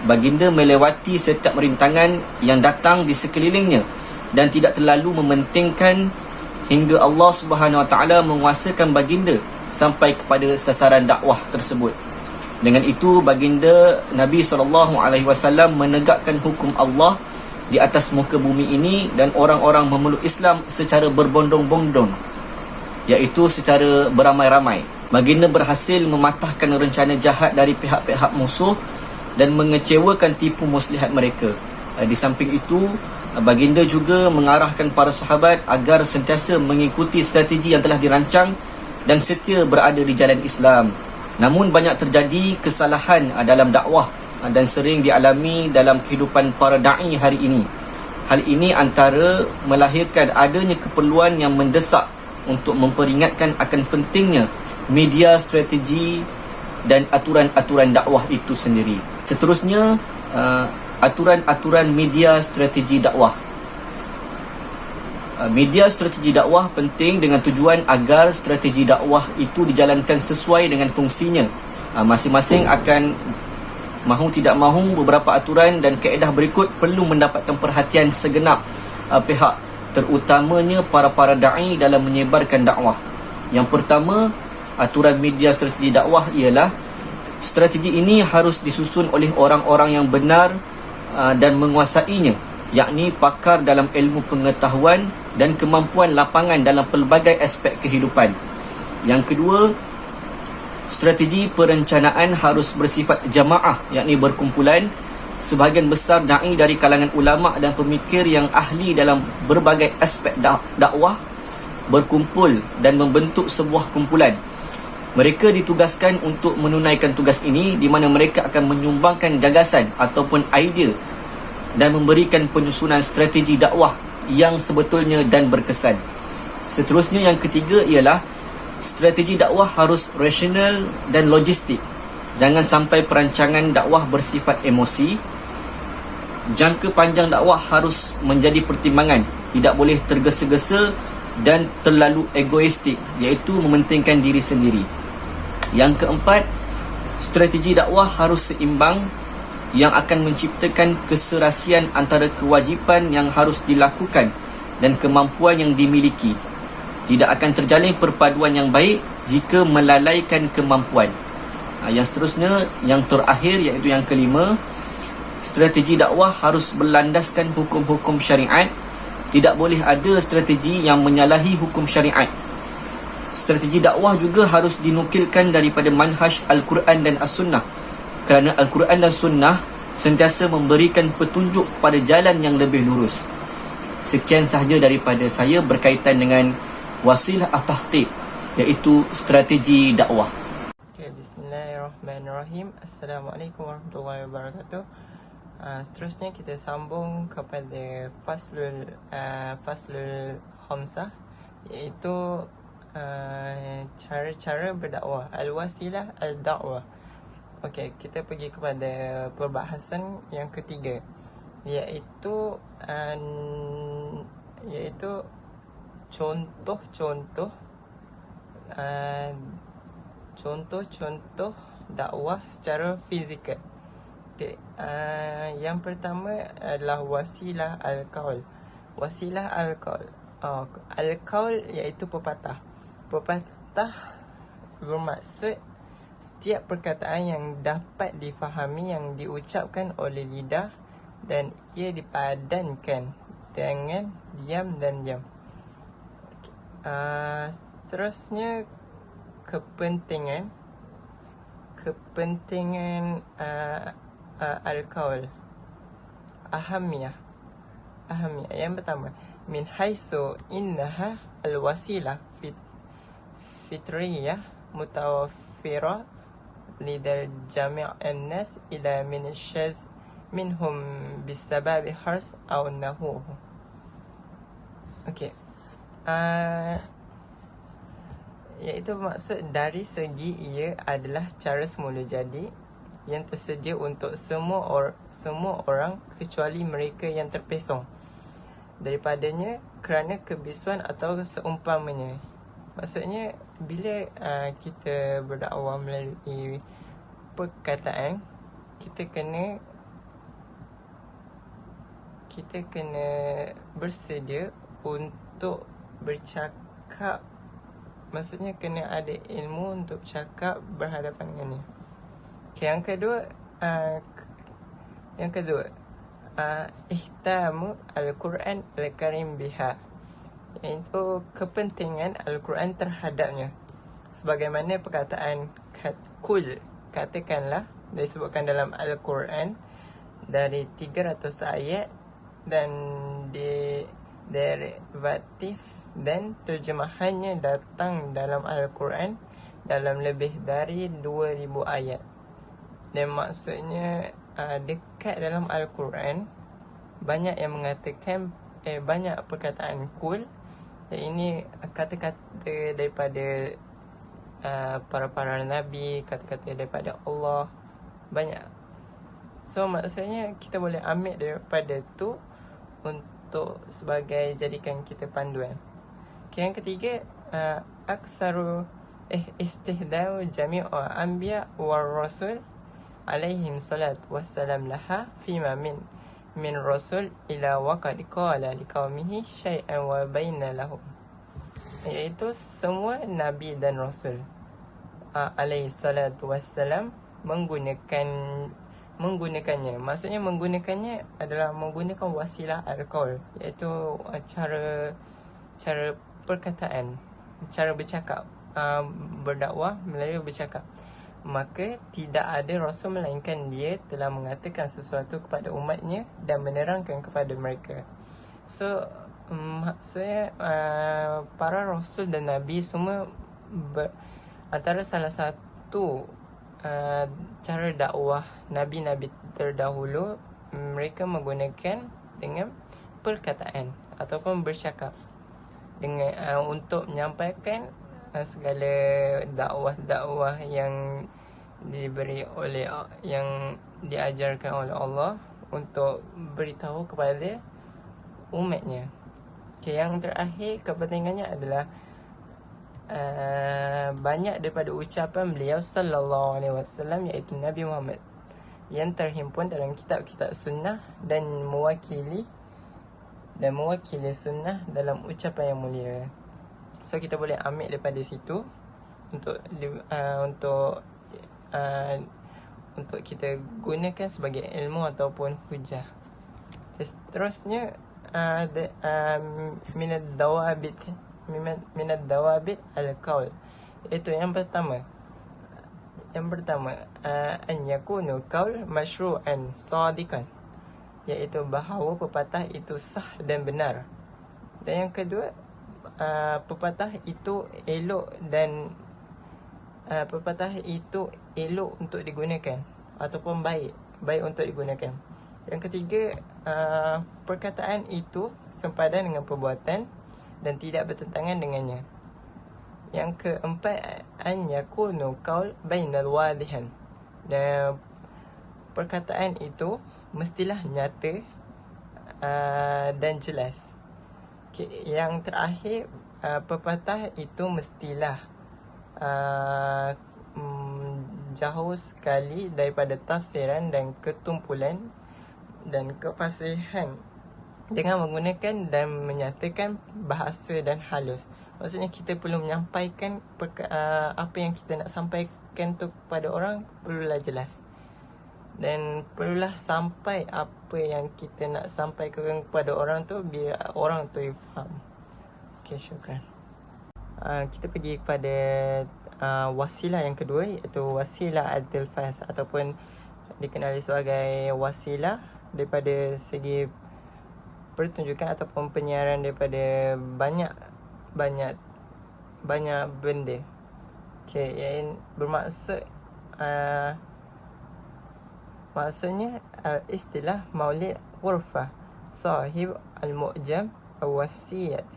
Baginda melewati setiap rintangan yang datang di sekelilingnya dan tidak terlalu mementingkan hingga Allah Subhanahu Wa Taala menguasakan baginda sampai kepada sasaran dakwah tersebut. Dengan itu baginda Nabi SAW menegakkan hukum Allah di atas muka bumi ini dan orang-orang memeluk Islam secara berbondong-bondong, iaitu secara beramai-ramai. Baginda berhasil mematahkan rencana jahat dari pihak-pihak musuh dan mengecewakan tipu muslihat mereka. Di samping itu, baginda juga mengarahkan para sahabat agar sentiasa mengikuti strategi yang telah dirancang dan setia berada di jalan Islam. Namun banyak terjadi kesalahan dalam dakwah dan sering dialami dalam kehidupan para da'i hari ini. Hal ini antara melahirkan adanya keperluan yang mendesak untuk memperingatkan akan pentingnya media strategi dan aturan-aturan dakwah itu sendiri. Seterusnya, aturan-aturan media strategi dakwah. Media strategi dakwah penting dengan tujuan agar strategi dakwah itu dijalankan sesuai dengan fungsinya. Masing-masing akan mahu tidak mahu beberapa aturan dan kaedah berikut perlu mendapatkan perhatian segenap pihak, terutamanya para da'i dalam menyebarkan dakwah. Yang pertama, aturan media strategi dakwah ialah strategi ini harus disusun oleh orang-orang yang benar dan menguasainya, yakni pakar dalam ilmu pengetahuan dan kemampuan lapangan dalam pelbagai aspek kehidupan. Yang kedua, strategi perencanaan harus bersifat jamaah, yakni berkumpulan. Sebahagian besar da'i dari kalangan ulama' dan pemikir yang ahli dalam berbagai aspek dakwah berkumpul dan membentuk sebuah kumpulan. Mereka ditugaskan untuk menunaikan tugas ini, di mana mereka akan menyumbangkan gagasan ataupun idea dan memberikan penyusunan strategi dakwah yang sebetulnya dan berkesan. Seterusnya, yang ketiga ialah strategi dakwah harus rasional dan logistik. Jangan sampai perancangan dakwah bersifat emosi. Jangka panjang dakwah harus menjadi pertimbangan, tidak boleh tergesa-gesa dan terlalu egoistik, iaitu mementingkan diri sendiri. Yang keempat, strategi dakwah harus seimbang, yang akan menciptakan keserasian antara kewajipan yang harus dilakukan dan kemampuan yang dimiliki. Tidak akan terjalin perpaduan yang baik jika melalaikan kemampuan. Yang seterusnya, yang terakhir, iaitu yang kelima, strategi dakwah harus berlandaskan hukum-hukum syariat. Tidak boleh ada strategi yang menyalahi hukum syariat. Strategi dakwah juga harus dinukilkan daripada manhaj Al-Quran dan As-Sunnah, kerana Al-Quran dan Sunnah sentiasa memberikan petunjuk pada jalan yang lebih lurus. Sekian sahaja daripada saya berkaitan dengan wasilah at-tahqiq, iaitu strategi dakwah. Okay, bismillahirrahmanirrahim. Assalamualaikum warahmatullahi wabarakatuh. Seterusnya kita sambung kepada faslul khamsah, iaitu cara-cara berdakwah, al-wasilah al-dakwah. Okey, kita pergi kepada perbahasan yang ketiga, iaitu contoh-contoh dakwah secara fizikal. Okey, yang pertama adalah wasilah al-qaul. Wasilah al-qaul. Al-qaul iaitu pepatah. Pepatah bermaksud setiap perkataan yang dapat difahami yang diucapkan oleh lidah dan ia dipadankan dengan diam dan diam. Seterusnya, kepentingan al-qaul. Ahamiyah. Yang pertama, min haisu innaha al-wasilah fitriyah mutawaffirah lidal jami' an-nas ila min syaz minhum bisababi hars aw nahuh. Okey. Iaitu maksud dari segi ia adalah cara semula jadi yang tersedia untuk semua orang kecuali mereka yang terpesong daripadanya kerana kebisuan atau seumpamanya. Maksudnya, bila kita berdakwah melalui perkataan, kita kena bersedia untuk bercakap. Maksudnya, kena ada ilmu untuk cakap berhadapan dengannya. Okay, yang kedua, ihtamu al-Quran al-Karim biha, iaitu kepentingan Al-Quran terhadapnya. Sebagaimana perkataan kul, katakanlah, disebutkan dalam Al-Quran dari 300 ayat dan derivatif dan terjemahannya datang dalam Al-Quran dalam lebih dari 2000 ayat. Dan maksudnya dekat dalam Al-Quran banyak yang mengatakan banyak perkataan kul. Ini kata-kata daripada para nabi, kata-kata daripada Allah, banyak. So maksudnya kita boleh ambil daripada tu untuk untuk sebagai jadikan kita panduan. Yang ketiga, aksaru istihdau jami'u anbiya war rasul alaihim salat wassalam laha fima min rasul ila waqad qala liqaumihi syai'an wa baina lahum, iaitu semua nabi dan rasul alaihi salatu wassalam menggunakannya. Maksudnya menggunakannya adalah menggunakan wasilah al-qaul, iaitu cara perkataan, cara bercakap, berdakwah melalui bercakap. Maka tidak ada rasul melainkan dia telah mengatakan sesuatu kepada umatnya dan menerangkan kepada mereka. So maksudnya para rasul dan nabi semua antara salah satu cara dakwah nabi-nabi terdahulu, mereka menggunakan dengan perkataan ataupun bercakap dengan untuk menyampaikan segala dakwah-dakwah yang diberi oleh, yang diajarkan oleh Allah untuk beritahu kepada umatnya. Yang terakhir kepentingannya adalah banyak daripada ucapan beliau sallallahu alaihi wasallam, iaitu Nabi Muhammad, yang terhimpun dalam kitab-kitab sunnah dan mewakili sunnah dalam ucapan yang mulia. So kita boleh ambil daripada situ untuk kita gunakan sebagai ilmu ataupun hujah. Seterusnya minad dawabit al-qaul, iaitu yang pertama an yakunu qaul masyru'an sadiqan, iaitu bahawa pepatah itu sah dan benar. Dan yang kedua, pepatah itu elok untuk digunakan ataupun baik untuk digunakan. Yang ketiga, perkataan itu sempadan dengan perbuatan dan tidak bertentangan dengannya. Yang keempat, an yakunu qaul bainal wadihan, dan perkataan itu mestilah nyata dan jelas. Yang terakhir, pepatah itu mestilah jauh sekali daripada tafsiran dan ketumpulan dan kefasihan, dengan menggunakan dan menyatakan bahasa dan halus. Maksudnya kita perlu menyampaikan apa yang kita nak sampaikan tu kepada orang, perlulah jelas, dan perlulah sampai apa yang kita nak sampaikan kepada orang tu biar orang tu faham. Okay, syukran. Kita pergi kepada wasilah yang kedua, iaitu wasilah al-tilfaz, ataupun dikenali sebagai wasilah daripada segi pertunjukan ataupun penyiaran daripada banyak benda. Okay, yang bermaksud maksudnya istilah maulid ghurfah sahib al-mu'jam al-wasiyat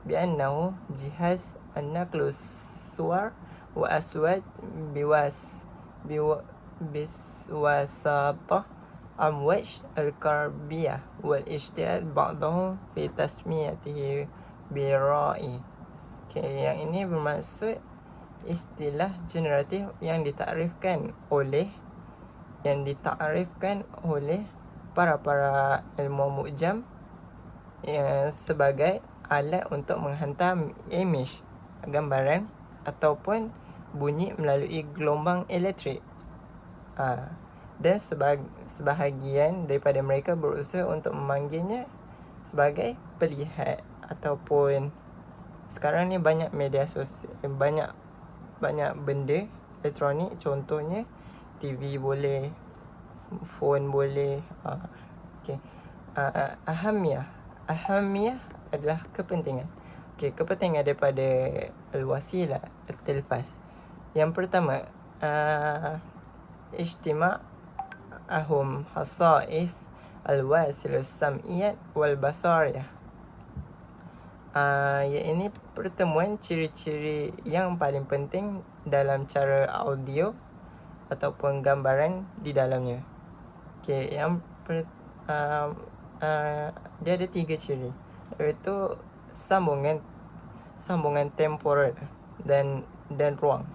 bi'annahu jihaz an-naqlus suwar wa aswat biswasatah amwaj al-karbiyah wal ijtihad ba'dahu fi tasmiyatihi bira'i. Okay, yang ini bermaksud istilah generatif yang ditakrifkan oleh para ilmu mu'jam sebagai alat untuk menghantar image, gambaran ataupun bunyi melalui gelombang elektrik. Dan sebahagian daripada mereka berusaha untuk memanggilnya sebagai pelihat, ataupun sekarang ni banyak media sosial, banyak benda elektronik, contohnya TV boleh, phone boleh. Okay. Ahamiyah adalah kepentingan. Okay, kepentingan daripada al-wasilah al-tilfaz. Yang pertama, ijtima' ahum hasa'is al-wasil sam'iyat wal basariyah. Ini pertemuan ciri-ciri yang paling penting dalam cara audio ataupun gambaran di dalamnya. Okay, dia ada 3 ciri, iaitu sambungan temporal dan ruang,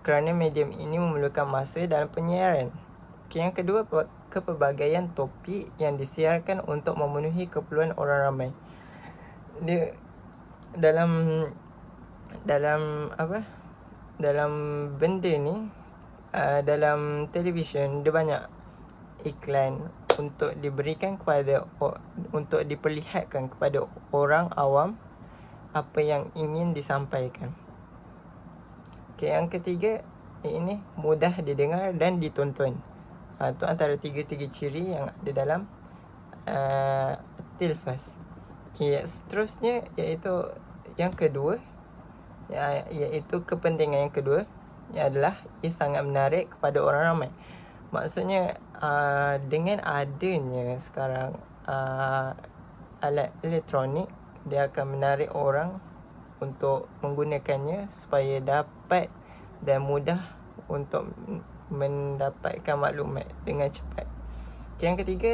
kerana medium ini memerlukan masa dalam penyiaran. Yang kedua, kepelbagaian topik yang disiarkan untuk memenuhi keperluan orang ramai. Dia dalam benda ni, dalam televisyen dia banyak iklan untuk untuk diperlihatkan kepada orang awam apa yang ingin disampaikan. Yang ketiga, ini mudah didengar dan ditonton. Itu antara tiga ciri yang ada dalam tilfas. Seterusnya iaitu yang kedua, iaitu kepentingan yang kedua adalah ia sangat menarik kepada orang ramai. Maksudnya dengan adanya sekarang alat elektronik, dia akan menarik orang untuk menggunakannya supaya dapat dan mudah untuk mendapatkan maklumat dengan cepat. Yang ketiga,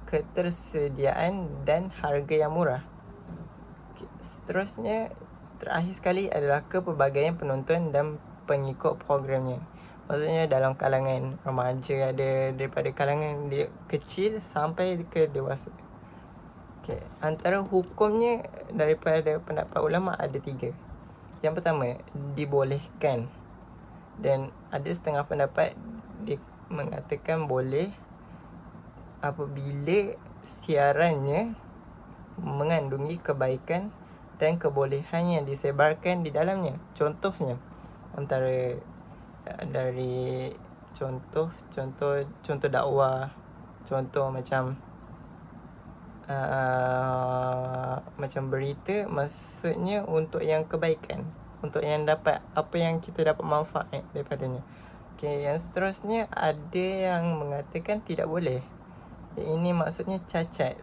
ketersediaan dan harga yang murah. Seterusnya, terakhir sekali adalah kepelbagaian penonton dan pengikut programnya. Maksudnya dalam kalangan remaja ada, daripada kalangan kecil sampai ke dewasa. Antara hukumnya daripada pendapat ulama ada 3. Yang pertama, dibolehkan, dan ada setengah pendapat mengatakan boleh apabila siarannya mengandungi kebaikan dan kebolehan yang disebarkan di dalamnya. Contohnya, antara dari contoh dakwah, contoh macam berita, maksudnya untuk yang kebaikan, untuk yang dapat apa yang kita dapat manfaat daripadanya. Yang seterusnya ada yang mengatakan tidak boleh. Ini maksudnya cacat.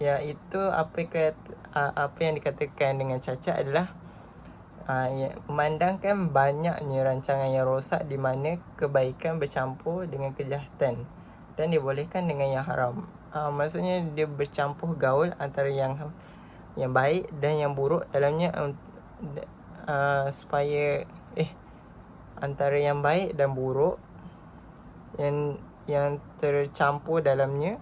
Iaitu apa yang dikatakan dengan cacat adalah memandangkan banyaknya rancangan yang rosak di mana kebaikan bercampur dengan kejahatan dan dibolehkan dengan yang haram. Maksudnya dia bercampur gaul antara yang baik dan yang buruk dalamnya, supaya antara yang baik dan buruk yang tercampur dalamnya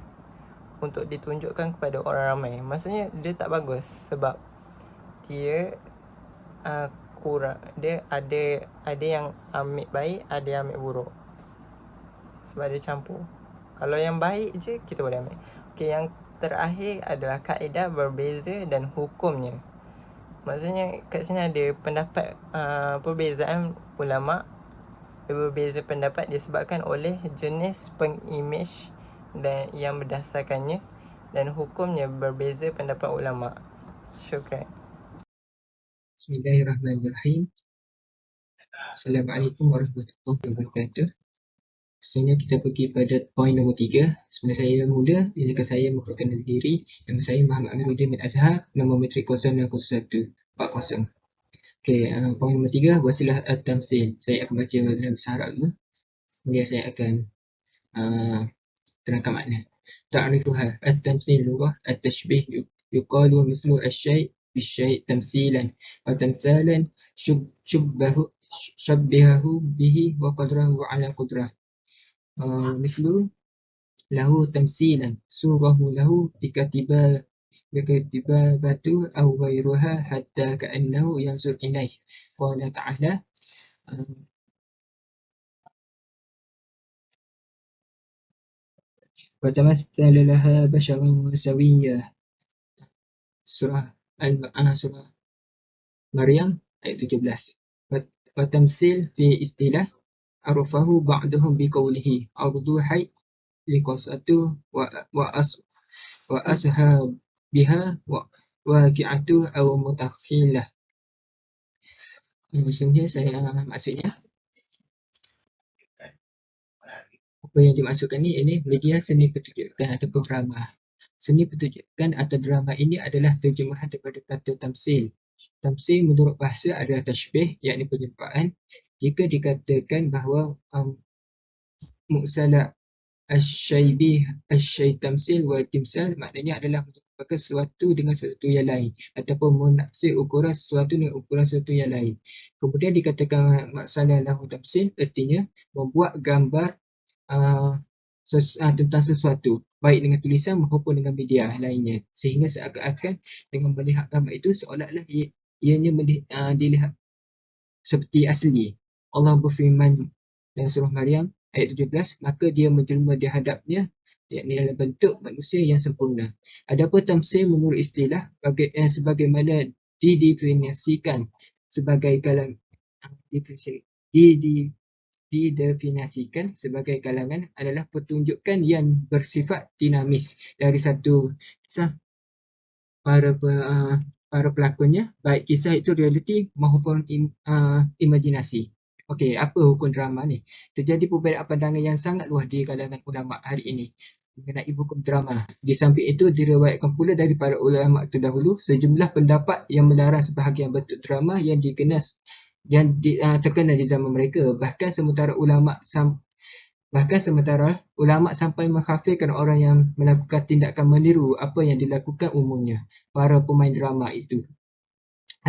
untuk ditunjukkan kepada orang ramai. Maksudnya dia tak bagus sebab dia kurang, dia ada yang ambil baik, ada yang ambil buruk, sebab dia campur. Kalau yang baik je kita boleh ambil. Yang terakhir adalah kaedah berbeza dan hukumnya. Maksudnya kat sini ada pendapat, perbezaan ulama. Berbeza pendapat disebabkan oleh jenis pengimage dan yang berdasarkannya, dan hukumnya berbeza pendapat ulama. Syukran. Bismillahirrahmanirrahim. Assalamualaikum warahmatullahi wabarakatuh. Seterusnya kita pergi pada poin nombor 3. Sebenarnya saya muda, izinkan saya memperkenalkan diri. Nama saya Muhammad Amiruddin bin Azhar, nombor metrik 090140. Poin nombor 3, wasilah at-tamsil. Saya akan baca dalam bahasa Arab dulu, kemudian saya akan terangkan makna. Ta'rifuha at-tamsil lughah at-tashbih, yuqalu mislu asy-syai' bisyai' tamsilan wa tamsalan syabbahahu bihi wa qadrahu ala qudrah. Mislu lahu tamsilan surahu lahu bikatibatu aw ghairuha hatta ka'annahu yanzur ilaih. Qala ta'ala wa tamassala laha basharan sawiyya. Surah Maryam ayat 17. Wa tamsil fi istilah arafahu ba'duhum biqawlihi ardu hay liqasatu wa ashabiha waqi'atu aw mutakhilah. Maksudnya apa yang dimaksudkan ini media seni pertunjukan ataupun drama. Seni pertunjukan atau drama ini adalah terjemahan daripada kata tamsil. Tamsil menurut bahasa adalah tashbih, yakni penyerupaan. Jika dikatakan bahawa mu'salah Asyai tamsil wa timsal maknanya adalah merupakan sesuatu dengan sesuatu yang lain ataupun menaksir ukuran sesuatu dengan ukuran sesuatu yang lain. Kemudian dikatakan masalah lahu tamsil artinya membuat gambar tentang sesuatu baik dengan tulisan maupun dengan media lainnya, sehingga seakan-akan dengan melihat gambar itu seolah-olah ianya dilihat seperti asli. Allah berfirman dalam surah Maryam ayat 17, maka dia menjelma di hadapnya, yakni dalam bentuk manusia yang sempurna. Adapun tamsil menurut istilah sebagaimana didefinisikan sebagai didefinisikan sebagai kalangan adalah pertunjukan yang bersifat dinamis dari satu kisah para pelakonnya, baik kisah itu realiti maupun imajinasi. Okey, apa hukum drama ni? Terjadi perbezaan pandangan yang sangat luas di kalangan ulama hari ini mengenai hukum drama. Di samping itu diriwayatkan pula dari para ulama terdahulu sejumlah pendapat yang melarang sebahagian bentuk drama yang terkenal di zaman mereka. Bahkan sementara ulama sampai mengkafirkan orang yang melakukan tindakan meniru apa yang dilakukan umumnya para pemain drama itu,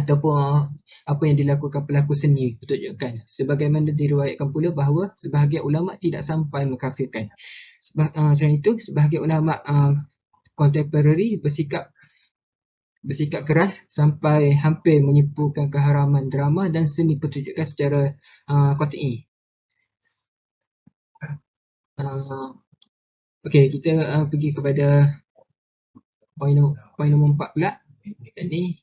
ataupun apa yang dilakukan pelaku seni pertunjukan. Sebagaimana diriwayatkan pula bahawa sebahagian ulama tidak sampai mengkafirkan. Selain itu, sebahagian ulama contemporary bersikap keras sampai hampir menyimpulkan keharaman drama dan seni pertunjukan secara qat'i. Okey, kita pergi kepada poin nombor 4 pula. Ini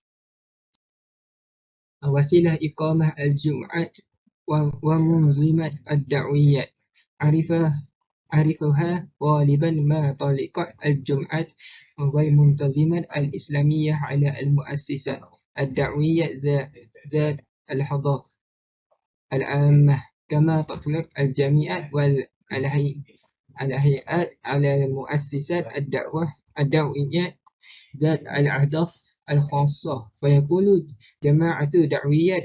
wasilah iqamah al-jum'at wa munzimat ad-da'wiyat. Arifuha ghaliban ma taliqat al-jum'at wa muntazimat al-islamiyah ala al-muassisat ad-da'wiyat ذات الحضارة العامة كما تطلق الجامعات والهيئات على المؤسسات الدعويات ذات الأهداف الخاصة، فيقول جماعة دعويات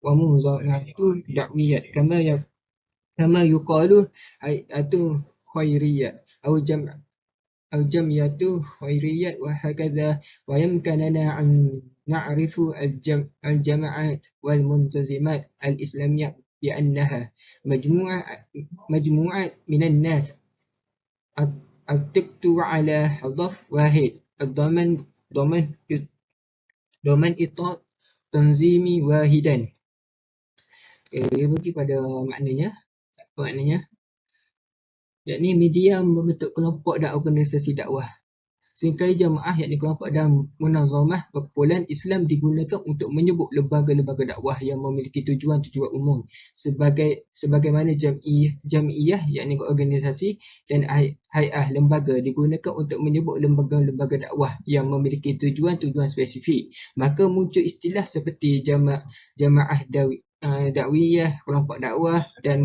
ومنظمات دعويات كما يقال هيئة خيرية أو جمعية خيرية وهكذا. ويمكننا أن نعرف الجماعات والمنتظمات الإسلامية بأنها مجموعة من الناس التكتب على هدف واحد ضمن إطار تنظيمي واحدا. Dia bagi pada maknanya, yakni media membentuk kelompok dan organisasi dakwah. Seringkali jamaah yakni kelompok dan munazamah perkumpulan Islam digunakan untuk menyebut lembaga-lembaga dakwah yang memiliki tujuan-tujuan umum sebagaimana jam'iyah yakni organisasi dan hai'ah lembaga digunakan untuk menyebut lembaga-lembaga dakwah yang memiliki tujuan-tujuan spesifik. Maka muncul istilah seperti jamaah dakwiyah, kelompok dakwah, dan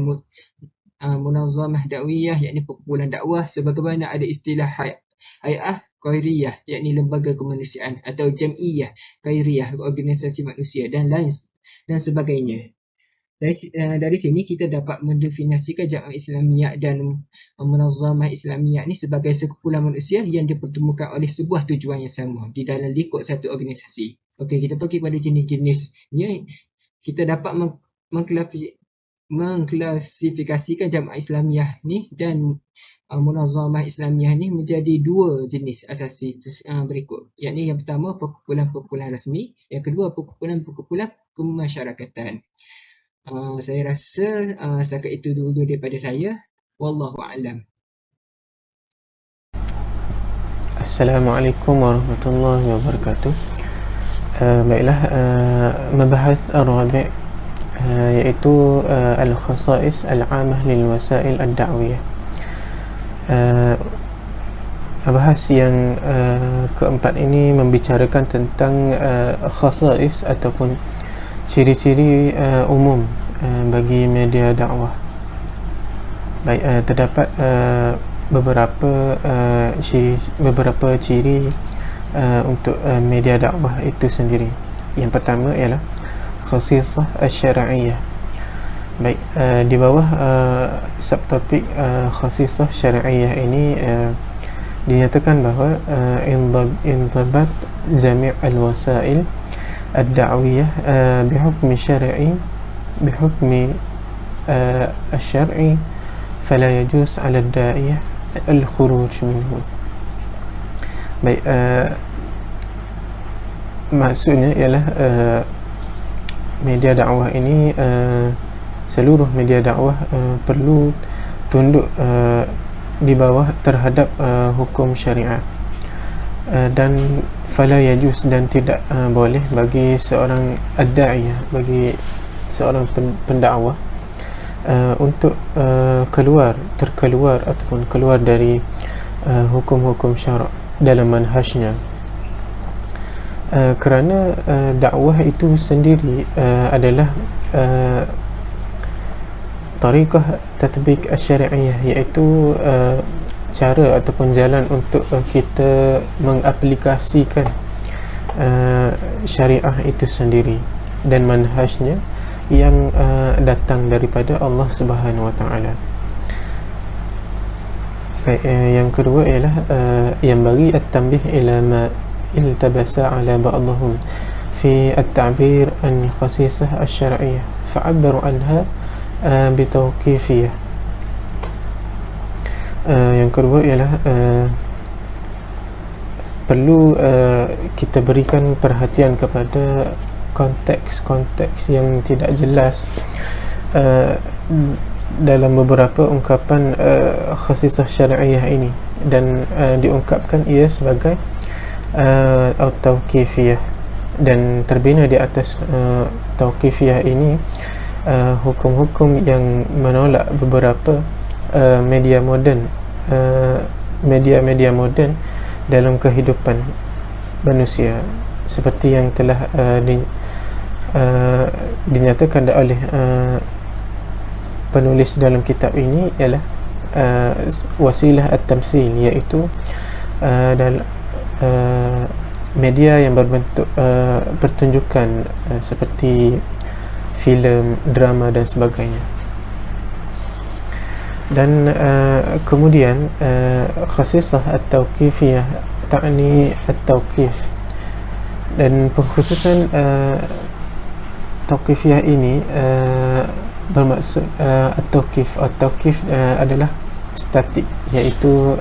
munazamah dakwiyah yakni perkumpulan dakwah, sebagaimana ada istilah hai'ah khairiyah yakni lembaga kemanusiaan atau jam'iyah khairiyah organisasi manusia dan lain dan sebagainya. Dari sini kita dapat mendefinisikan jamaah Islamiyah dan munazamah Islamiyah ni sebagai sekumpulan manusia yang dipertemukan oleh sebuah tujuan yang sama di dalam lingkup satu organisasi. Okey, kita pergi pada jenis-jenisnya. Kita dapat mengklasifikasikan jamaah Islamiyah ni dan munazamah Islamiyah ni menjadi dua jenis asasi berikut. Yakni yang pertama perkumpulan-perkumpulan rasmi, yang kedua perkumpulan-perkumpulan kemasyarakatan. Saya rasa setakat itu dulu daripada saya. Wallahu a'lam. Assalamualaikum warahmatullahi wabarakatuh. Baiklah, mabahas ar-rabi' iaitu al-khasa'is al-'amah lil wasail ad-da'wiyah. Bahas yang keempat ini membicarakan tentang khasa'is ataupun ciri-ciri umum bagi media dakwah. Baik, terdapat beberapa ciri untuk media dakwah itu sendiri. Yang pertama ialah khasisah asy-syar'iyyah. Baik, di bawah subtopik khasisah syariah ini dinyatakan bahawa indabat jami' al-wasail ad-da'wiyah bihukmi syar'i bihukmi al-syar'i fala yajuz 'ala ad-da'iyah al-khuruj minhu. Baik, maksudnya ialah media dakwah ini seluruh media dakwah perlu tunduk di bawah terhadap hukum syariah, dan fala yajuz, dan tidak boleh bagi seorang ad-da'iyah, bagi seorang pendakwah untuk terkeluar ataupun keluar dari hukum-hukum syarak dalam manhajnya, kerana dakwah itu sendiri adalah tariqah tatbik asy-syari'iyah, iaitu cara ataupun jalan untuk kita mengaplikasikan syariah itu sendiri dan manhajnya yang datang daripada Allah Subhanahu wa taala. Baik, yang kedua ialah yang bagi at-tanbih ila ma iltabasa ala ba'dhum fi at-ta'bir an khasisah asy-syar'iyyah fa'abbaru anha bitawqifiyah. Yang kedua ialah perlu kita berikan perhatian kepada konteks-konteks yang tidak jelas dalam beberapa ungkapan khasisah syariah ini, dan diungkapkan ia sebagai tauqifiyah, dan terbina di atas tauqifiyah ini hukum-hukum yang menolak beberapa media moden, media-media moden dalam kehidupan manusia, seperti yang telah dinyatakan oleh penulis dalam kitab ini, ialah wasilah at-tamthil, iaitu media yang berbentuk pertunjukan seperti filem, drama dan sebagainya. Dan kemudian khasisah at-tawqifiyah ta'ni at-tawqif, dan pengkhususan tawqifiyah ini bermaksud at-tawqif adalah statik, iaitu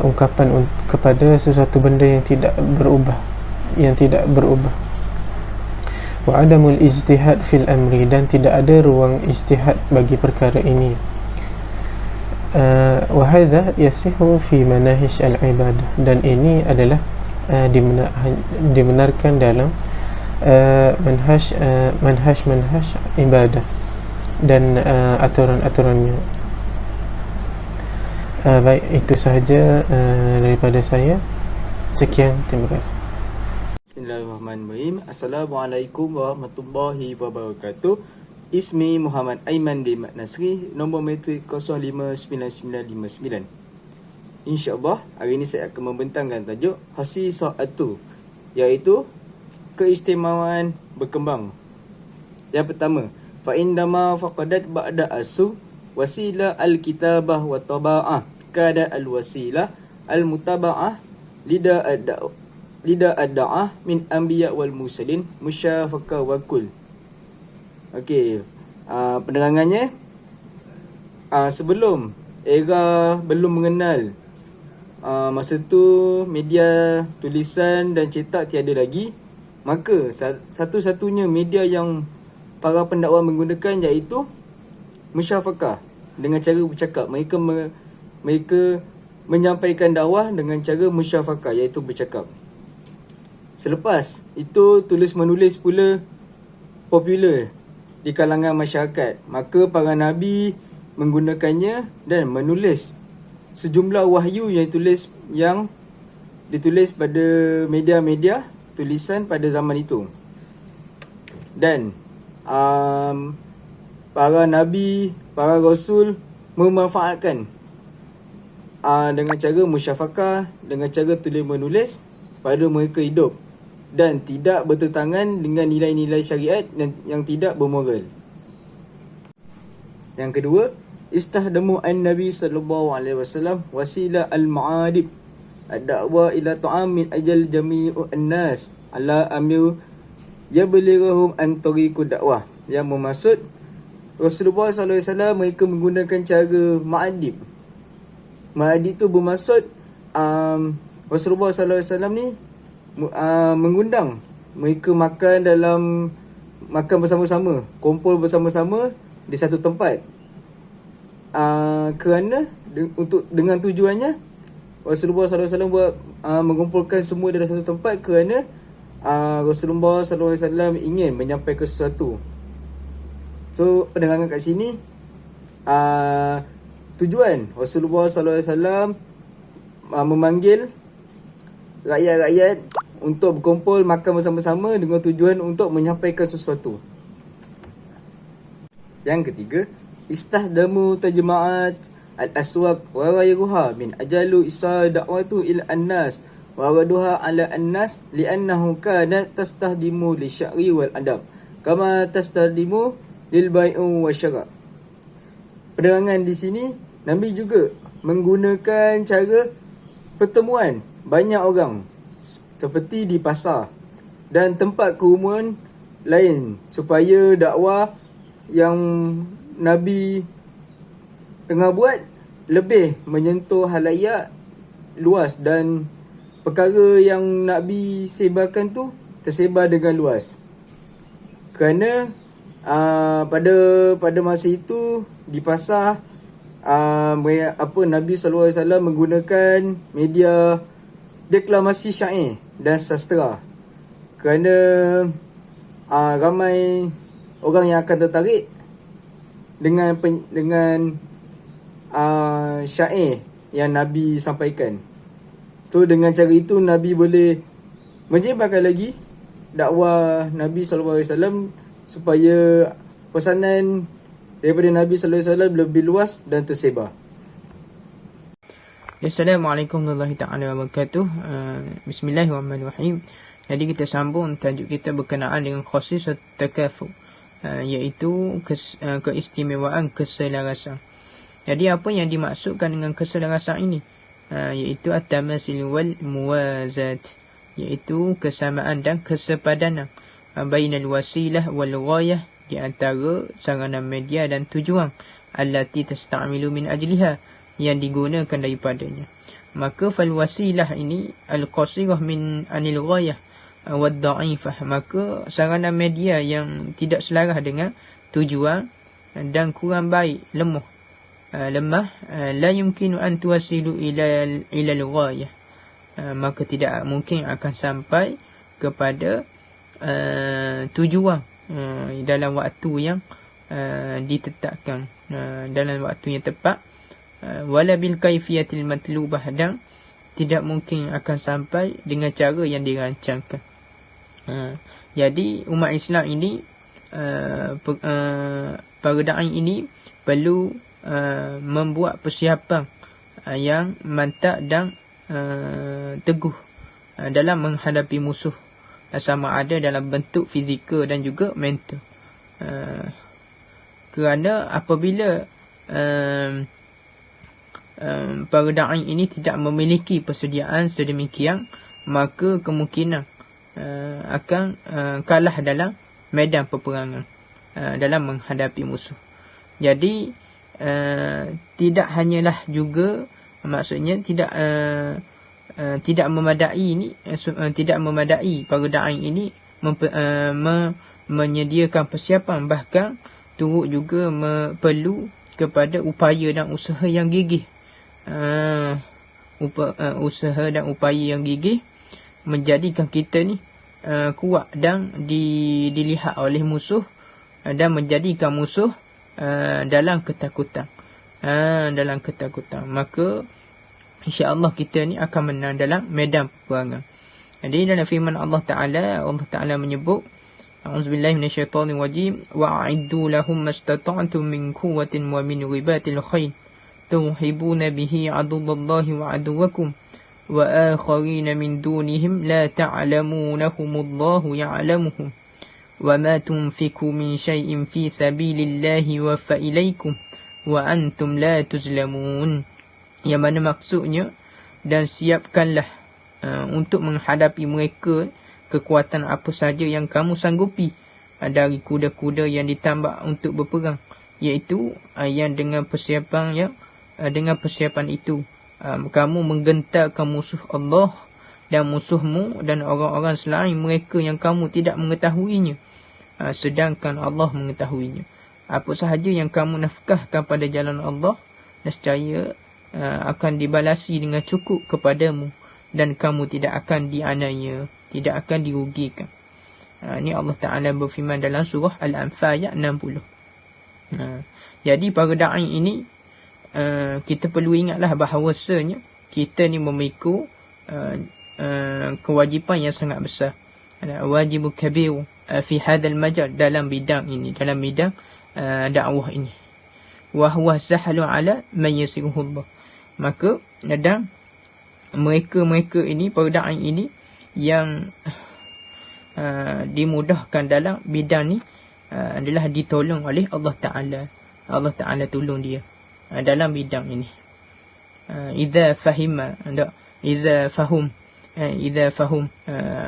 ungkapan kepada sesuatu benda yang tidak berubah, wa adamul ijtihad fil amri, dan tidak ada ruang ijtihad bagi perkara ini. Wa hadha yasihu fi manahij al-ibadah, dan ini adalah dibenarkan dalam manhaj ibadah dan aturan-aturannya. Baik, itu sahaja daripada saya. Sekian, terima kasih. Bismillahirrahmanirrahim. Assalamualaikum warahmatullahi wabarakatuh. Ismi Muhammad Aiman bin Mat Nasri, nombor metrik 059959. InsyaAllah hari ini saya akan membentangkan tajuk Khasisah Atu, iaitu keistimewaan berkembang. Yang pertama, fa indama faqadat ba'da asu wasila al-kitabah wa taba'ah kada al-wasilah al-mutaba'ah lida ad-da'ah min anbiya wal mursalin musyafaka wa kul. Okey, penerangannya, sebelum era belum mengenal, masa tu media tulisan dan cetak tiada lagi, maka satu-satunya media yang para pendakwa menggunakan iaitu musyafakah, dengan cara bercakap. Mereka menyampaikan dakwah dengan cara musyafakah, iaitu bercakap. Selepas itu tulis-menulis pula popular di kalangan masyarakat, maka para nabi menggunakannya dan menulis sejumlah wahyu yang ditulis pada media-media tulisan pada zaman itu. Dan para nabi, para rasul memanfaatkan dengan cara musyafakah, dengan cara tulis menulis pada mereka hidup, dan tidak bertentangan dengan nilai-nilai syariat yang tidak bermoral. Yang kedua, istahdamu an-nabi sallallahu alaihi wasallam wasila al-ma'adib ad-da'wa ila ta'amin ajal jami'u an-nas ala amir yablighum an tariqud dakwah. Yang bermaksud Rasulullah sallallahu alaihi wasallam mereka menggunakan cara ma'adib. Ma'adib tu bermaksud Rasulullah sallallahu alaihi wasallam ni mengundang mereka makan bersama-sama, kumpul bersama-sama di satu tempat. Kerana dengan tujuannya Rasulullah sallallahu alaihi wasallam buat mengumpulkan semua dalam satu tempat kerana Rasulullah sallallahu alaihi wasallam ingin menyampaikan sesuatu. So penerangan kat sini tujuan Rasulullah sallallahu alaihi wasallam memanggil rakyat-rakyat untuk berkumpul makan bersama-sama dengan tujuan untuk menyampaikan sesuatu. Yang ketiga, istahdamu tajma'at al-aswaq wa ghayruha min ajalu isa da'watu ila an-nas wa raduha ala an-nas li'annahu kanat tastahdimu li sya'ri wal adab kama tastahdimu lil bai'u wa syara'. Penerangan di sini, Nabi juga menggunakan cara pertemuan banyak orang seperti di pasar dan tempat kerumunan lain supaya dakwah yang Nabi tengah buat lebih menyentuh halayak luas dan perkara yang Nabi sebarkan tu tersebar dengan luas. Kerana pada masa itu di pasar Nabi sallallahu alaihi wasallam menggunakan media deklamasi syair dan sastra kerana ramai orang yang akan tertarik dengan syair yang Nabi sampaikan. So dengan cara itu Nabi boleh menjebarkan lagi dakwah Nabi sallallahu alaihi wasallam supaya pesanan daripada Nabi sallallahu alaihi wasallam lebih luas dan tersebar. Assalamualaikum warahmatullahi taala wabarakatuh. Bismillahirrahmanirrahim. Jadi kita sambung tajuk kita berkenaan dengan khususat takafu, iaitu keistimewaan keselarasan. Jadi apa yang dimaksudkan dengan keselarasan ini? Iaitu at-tamasil wal muwazat, iaitu kesamaan dan kesepadanan bainal wasilah wal ghayah, di antara sarana media dan tujuan allati tasta'milu min ajliha, yang digunakan daripadanya. Maka fal wasilah ini al-qasirah min anil ghayah wad da'ifah, maka sarana media yang tidak selaras dengan tujuan dan kurang baik, lemah la yumkinu an tuwasilu ila al-ghayah, maka tidak mungkin akan sampai kepada tujuan dalam waktu yang ditetapkan, dalam waktu yang tepat, wala bil kaifiyatil matlubah, dan tidak mungkin akan sampai dengan cara yang dirancangkan. Jadi umat Islam ini, para dai ini perlu membuat persiapan yang mantap dan teguh dalam menghadapi musuh, sama ada dalam bentuk fizikal dan juga mental. Kerana apabila para dai ini tidak memiliki persediaan sedemikian, maka kemungkinan akan kalah dalam medan peperangan, dalam menghadapi musuh. Jadi tidak hanyalah juga, maksudnya tidak memadai para dai ini menyediakan persiapan, bahkan turut juga perlu kepada upaya dan usaha yang gigih. Usaha dan upaya yang gigih menjadikan kita ni kuat dan dilihat oleh musuh, dan menjadikan musuh dalam ketakutan. Maka insya-Allah kita ni akan menang dalam medan peperangan. Jadi dalam firman Allah Ta'ala menyebut, a'udzubillahi minasyaitonir rajim, wa'iddu lahum mastata'tum min quwwatin wa min ribatil khail tuhibuna bihi adullahi wa aduwakum wa akharina min dunihim la ta'lamunahumullahu ya'lamuhum wa ma tunfiqu min shay'in fi sabilillahi wa fa ilaykum wa antum la tuzlamun. Yang mana maksudnya, dan siapkanlah untuk menghadapi mereka kekuatan apa saja yang kamu sanggupi dari kuda-kuda yang ditambak untuk berperang, iaitu yang dengan persiapan itu kamu menggentarkan musuh Allah dan musuhmu dan orang-orang selain mereka yang kamu tidak mengetahuinya, sedangkan Allah mengetahuinya. Apa sahaja yang kamu nafkahkan pada jalan Allah, nescaya akan dibalasi dengan cukup kepadamu, dan kamu tidak akan dianiaya, tidak akan dirugikan. Ini Allah Ta'ala berfirman dalam surah Al-Anfal ayat 60. Jadi para da'i ini, kita perlu ingatlah bahawasanya kita ni memikul kewajipan yang sangat besar. Wajib kabir fi hadzal majal, dalam bidang ini, dalam bidang dakwah ini. Wa huwa sahlu ala man yasiruhu Allah. Maka dan mereka ini, para da'i ini yang dimudahkan dalam bidang ni adalah ditolong oleh Allah Ta'ala. Allah Ta'ala tolong dia dalam bidang ini. Idza fahum,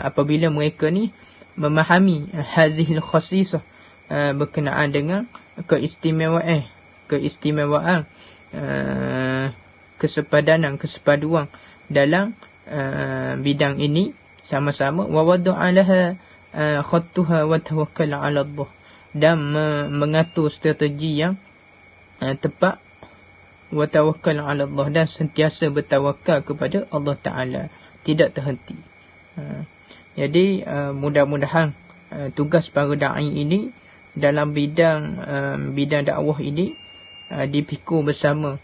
apabila mereka ni memahami hazihil khasisah, berkenaan dengan keistimewaan, kesepaduan dalam bidang ini sama-sama, wa wada'alaha khattuha wa tawakkal 'ala Allah, dan mengatur strategi yang tepat, wa tawakkal 'ala Allah, dan sentiasa bertawakal kepada Allah Ta'ala, tidak terhenti. Jadi mudah-mudahan tugas para da'i ini dalam bidang dakwah ini dipikul bersama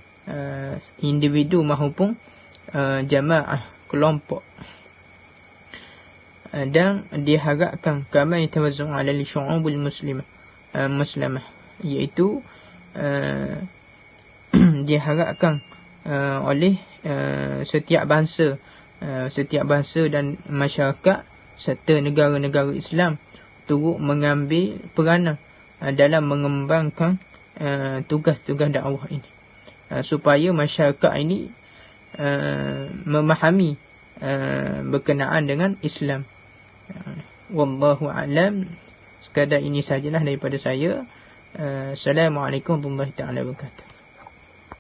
individu maupun jamaah, kelompok, dan diharapkan kama yatawazzu 'ala al-syu'ubul muslimah, iaitu diharapkan oleh setiap bangsa dan masyarakat serta negara-negara Islam turut mengambil peranan dalam mengembangkan tugas-tugas dakwah ini, supaya masyarakat ini memahami berkenaan dengan Islam. Wallahu a'lam. Sekadar ini sajalah daripada saya. Assalamualaikum warahmatullahi wabarakatuh.